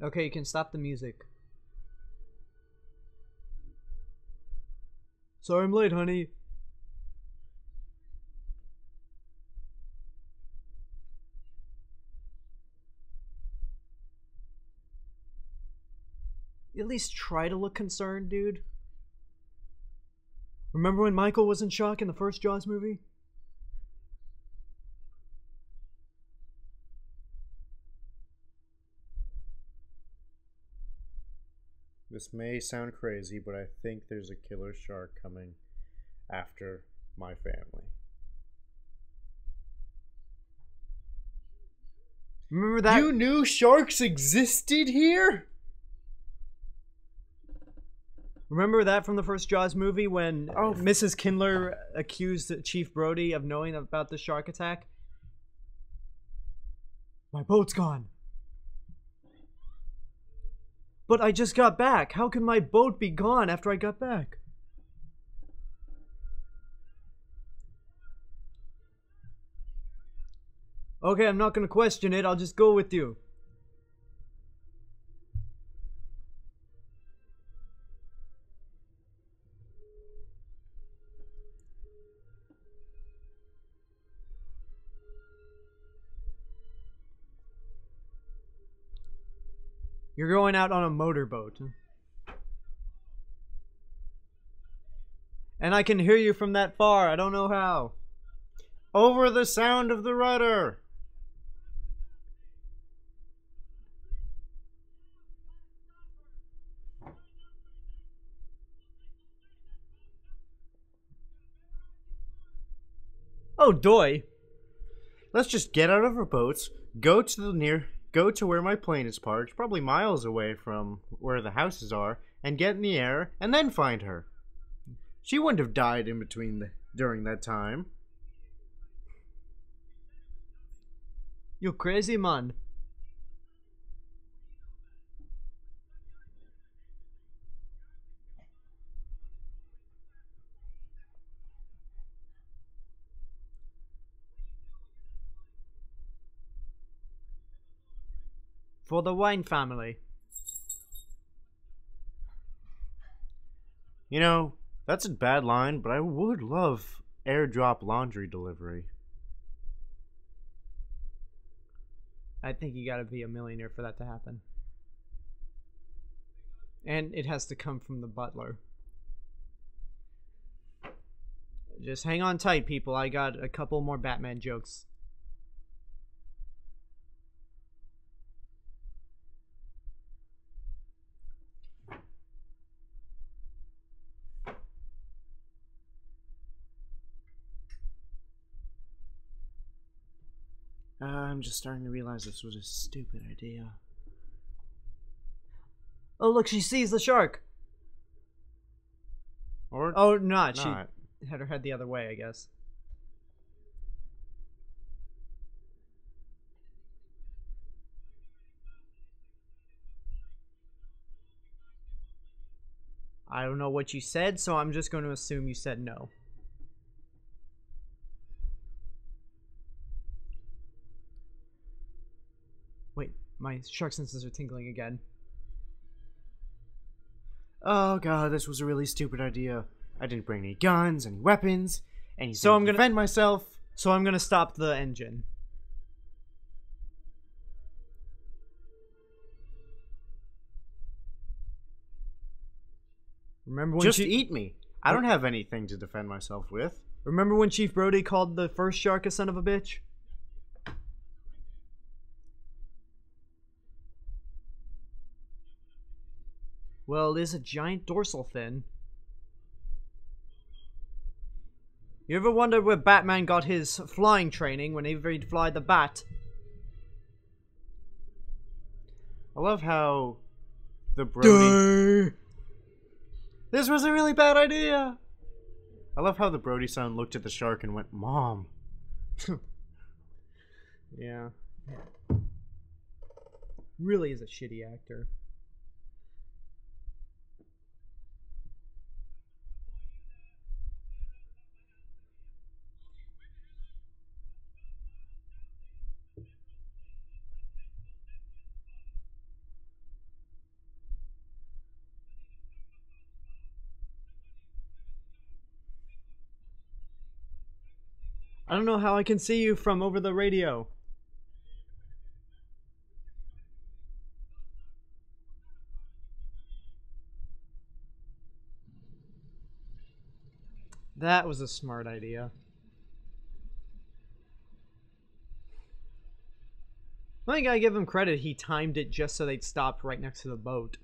Okay, you can stop the music. Sorry I'm late, honey. At least try to look concerned, dude. Remember when Michael was in shock in the first Jaws movie? This may sound crazy, but I think there's a killer shark coming after my family. Remember that? You knew sharks existed here? Remember that from the first Jaws movie when Mrs. Kindler accused Chief Brody of knowing about the shark attack? My boat's gone. But I just got back. How can my boat be gone after I got back? Okay, I'm not gonna question it. I'll just go with you. You're going out on a motorboat. And I can hear you from that far. I don't know how. Over the sound of the rudder. Oh, doy. Let's just get out of our boats, go to where my plane is parked, probably miles away from where the houses are, and get in the air, and then find her. She wouldn't have died in between during that time. You crazy man. For the wine family. You know, that's a bad line, but I would love airdrop laundry delivery. I think you gotta be a millionaire for that to happen. And it has to come from the butler. Just hang on tight, people. I got a couple more Batman jokes. I'm just starting to realize this was a stupid idea. Oh, look, she sees the shark. Or Oh, not. not. She had her head the other way, I guess. I don't know what you said, so I'm just going to assume you said no. Wait, my shark senses are tingling again. Oh god, this was a really stupid idea. I didn't bring any guns, any weapons, anything So I'm to gonna- defend myself. So I'm going to stop the engine. Remember when Just Chief, eat me. I don't have anything to defend myself with. remember when Chief Brody called the first shark a son of a bitch? Well, there's a giant dorsal fin. You ever wonder where Batman got his flying training whenever he'd fly the bat? I love how the Brody... This was a really bad idea! I love how the Brody son looked at the shark and went, Mom. Yeah. Really is a shitty actor. I don't know how I can see you from over the radio. That was a smart idea. I think I give him credit. He timed it just so they'd stopped right next to the boat.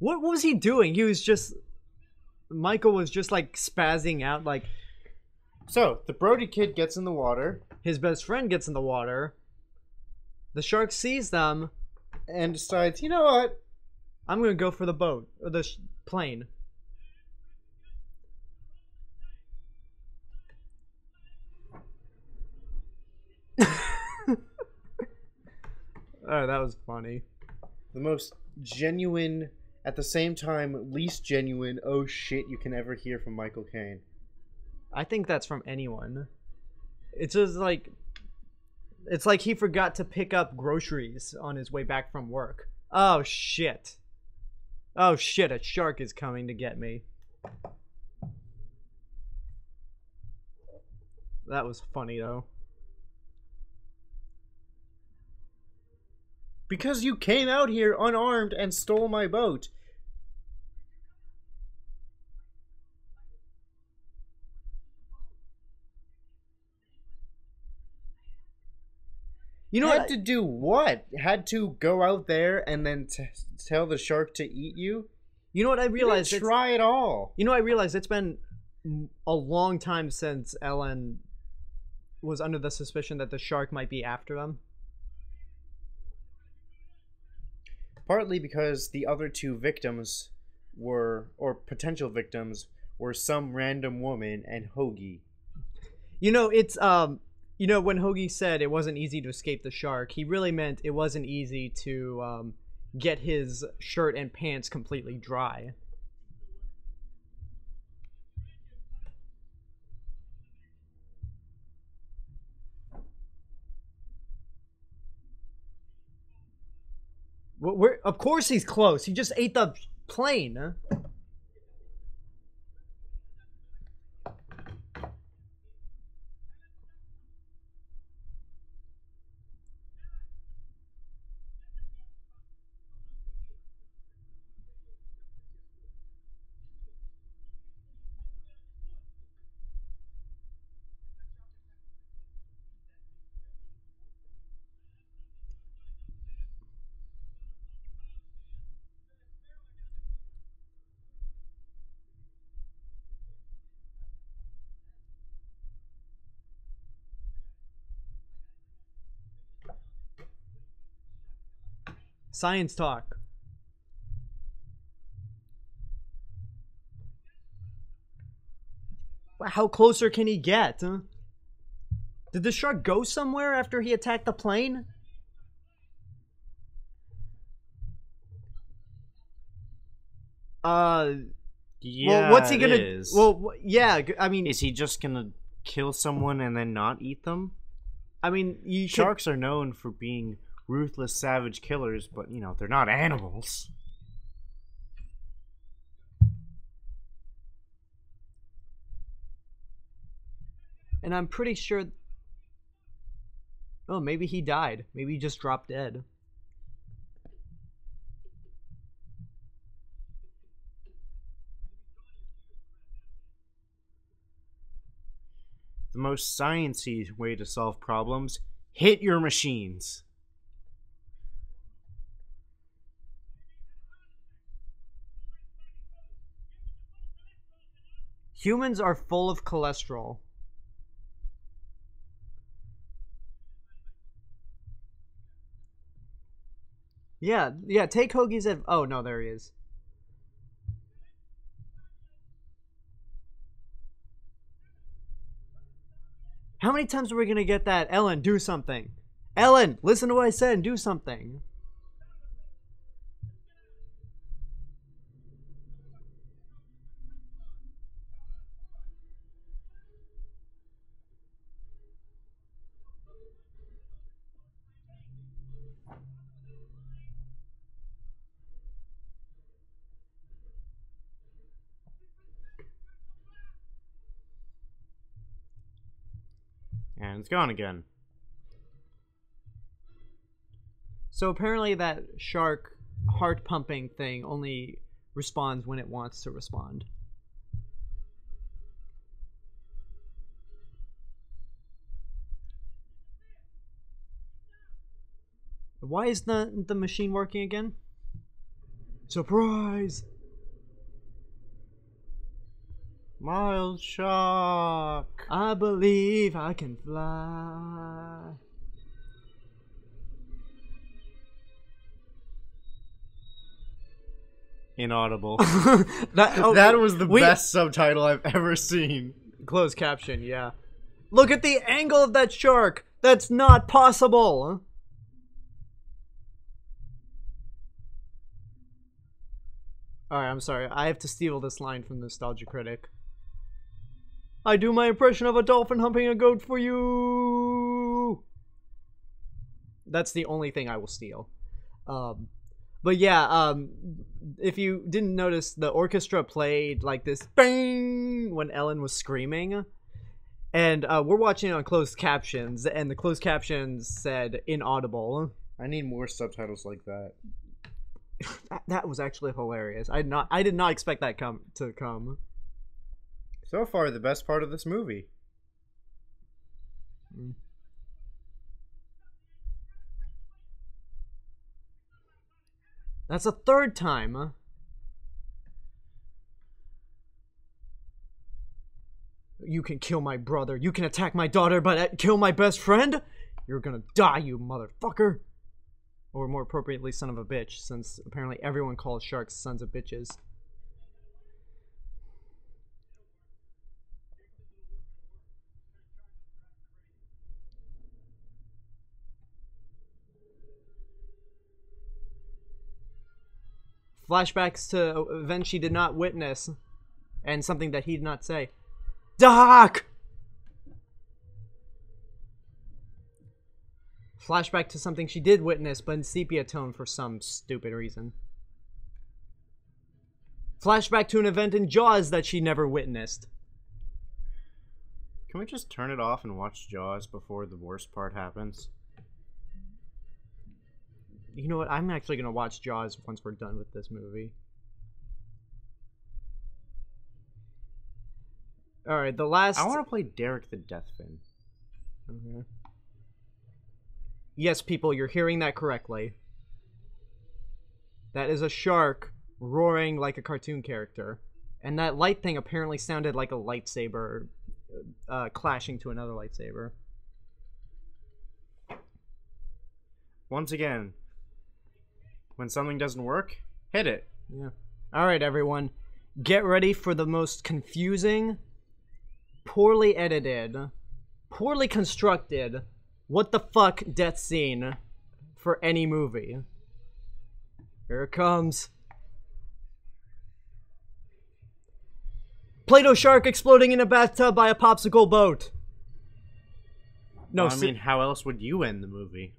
What was he doing? He was just... Michael was just like spazzing out like... So, the Brody kid gets in the water. His best friend gets in the water. The shark sees them. And decides, you know what? I'm gonna go for the boat. Or the plane. Oh, that was funny. The most genuine, at the same time, least genuine, oh shit you can ever hear from Michael Caine. I think that's from anyone. It's just like... It's like he forgot to pick up groceries on his way back from work. Oh, shit. Oh, shit, a shark is coming to get me. That was funny, though. Because you came out here unarmed and stole my boat. You know Had what? to do what? Had to go out there and then tell the shark to eat you? You know what I You realized? didn't try it all. You know, I realized it's been a long time since Ellen was under the suspicion that the shark might be after them. Partly because the other two victims were, or potential victims, were some random woman and Hoagie. You know, it's you know, when Hoagie said it wasn't easy to escape the shark, he really meant it wasn't easy to get his shirt and pants completely dry. Of course he's close. He just ate the plane. Science talk. How closer can he get? Huh? Did the shark go somewhere after he attacked the plane? Yeah, well, what's he gonna? is. Well, yeah. I mean, Is he just gonna kill someone and then not eat them? I mean, you Sharks are known for being ruthless, savage killers, but, you know, they're not animals. And I'm pretty sure Oh, maybe he died. Maybe he just dropped dead. The most sciencey way to solve problems: hit your machines. Humans are full of cholesterol. Yeah, take Hoagie's oh, no, there he is. How many times are we gonna get that? Ellen, do something. Ellen, listen to what I said and do something. And it's gone again. So apparently that shark heart pumping thing only responds when it wants to respond. Why is the machine working again? Surprise! Mild shock. I believe I can fly. Inaudible. that That was the best subtitle I've ever seen. Closed caption, yeah. Look at the angle of that shark! That's not possible! Alright, I'm sorry. I have to steal this line from Nostalgia Critic. I do my impression of a dolphin humping a goat for you! That's the only thing I will steal. But yeah, if you didn't notice, the orchestra played like this bang when Ellen was screaming. And we're watching it on closed captions, and the closed captions said inaudible. I need more subtitles like that. That was actually hilarious. I did not expect that to come. So far, the best part of this movie. That's a third time. You can kill my brother. You can attack my daughter, but kill my best friend? You're gonna die, you motherfucker. Or more appropriately, son of a bitch, since apparently everyone calls sharks sons of bitches. Flashbacks to events she did not witness, and something that he did not say. Doc! Flashback to something she did witness, but in sepia tone for some stupid reason. Flashback to an event in Jaws that she never witnessed. Can we just turn it off and watch Jaws before the worst part happens? You know what? I'm actually going to watch Jaws once we're done with this movie. Alright, the last... I want to play Derek the Deathfin. Okay. Yes, people, you're hearing that correctly. That is a shark roaring like a cartoon character. And that light thing apparently sounded like a lightsaber clashing to another lightsaber. Once again, when something doesn't work, hit it. Yeah. Alright, everyone. Get ready for the most confusing, poorly edited, poorly constructed, what the fuck death scene for any movie. Here it comes. Play-Doh shark exploding in a bathtub by a popsicle boat. No, well, I mean, how else would you end the movie?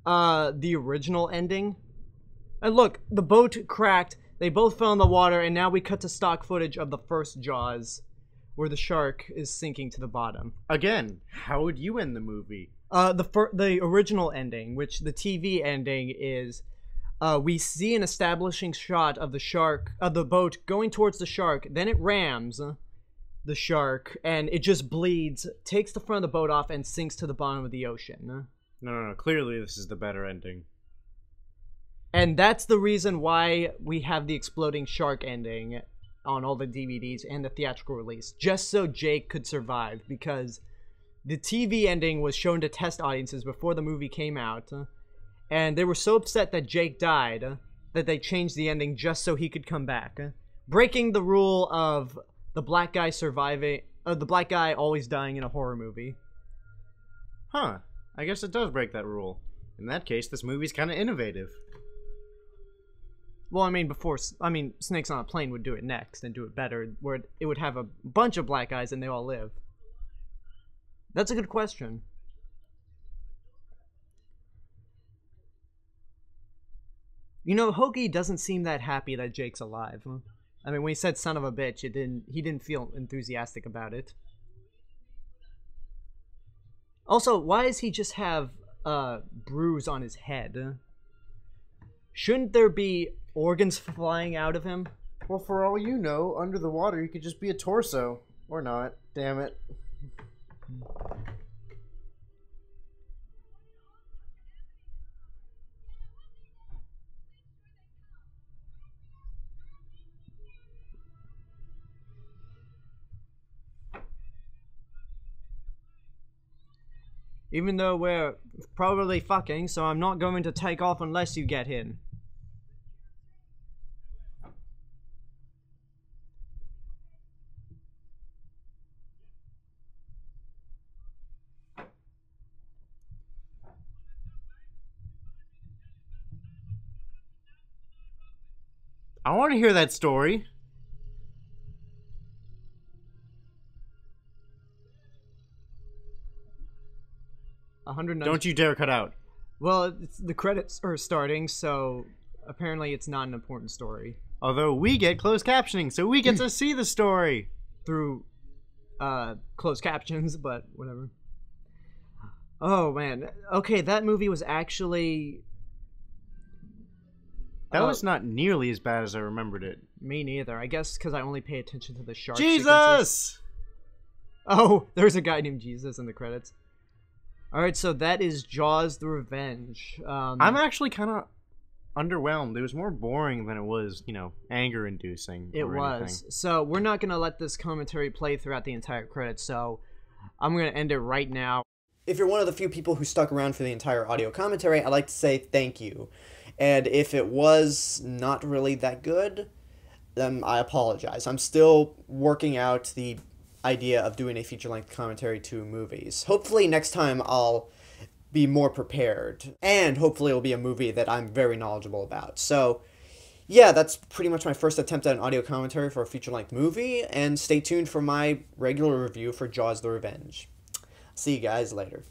The original ending. And look, the boat cracked, they both fell in the water, and now we cut to stock footage of the first Jaws, where the shark is sinking to the bottom. Again, how would you end the movie? The original ending, which the TV ending is, we see an establishing shot of the boat going towards the shark. Then it rams the shark, and it just bleeds, takes the front of the boat off, and sinks to the bottom of the ocean. No. Clearly, this is the better ending. And that's the reason why we have the exploding shark ending on all the DVDs and the theatrical release, just so Jake could survive, because the TV ending was shown to test audiences before the movie came out, and they were so upset that Jake died that they changed the ending just so he could come back, breaking the rule of the black guy always dying in a horror movie. Huh. I guess it does break that rule. In that case, this movie's kind of innovative. Well, Snakes on a Plane would do it next and do it better, where it would have a bunch of black guys and they all live. That's a good question. You know, Hoagie doesn't seem that happy that Jake's alive. I mean, when he said "son of a bitch," he didn't feel enthusiastic about it. Also, why does he just have a bruise on his head? Shouldn't there be organs flying out of him? Well, for all you know, under the water, you could just be a torso. Or not. Damn it. Even though we're probably fucking, so I'm not going to take off unless you get in. I want to hear that story. Don't you dare cut out. Well, the credits are starting, so apparently it's not an important story. Although we get closed captioning, so we get to see the story. Through closed captions, but whatever. Oh, man. Okay, that movie was actually... That was not nearly as bad as I remembered it. Me neither. I guess because I only pay attention to the shark Jesus! sequences. Oh, there's a guy named Jesus in the credits. Alright, so that is Jaws the Revenge. I'm actually kind of underwhelmed. It was more boring than it was, anger-inducing. It was. So we're not going to let this commentary play throughout the entire credits, so I'm going to end it right now. If you're one of the few people who stuck around for the entire audio commentary, I'd like to say thank you. And if it was not really that good, then I apologize. I'm still working out the idea of doing a feature-length commentary to movies. Hopefully next time I'll be more prepared, and hopefully it'll be a movie that I'm very knowledgeable about. So, yeah, that's pretty much my first attempt at an audio commentary for a feature-length movie, and stay tuned for my regular review for Jaws the Revenge. See you guys later.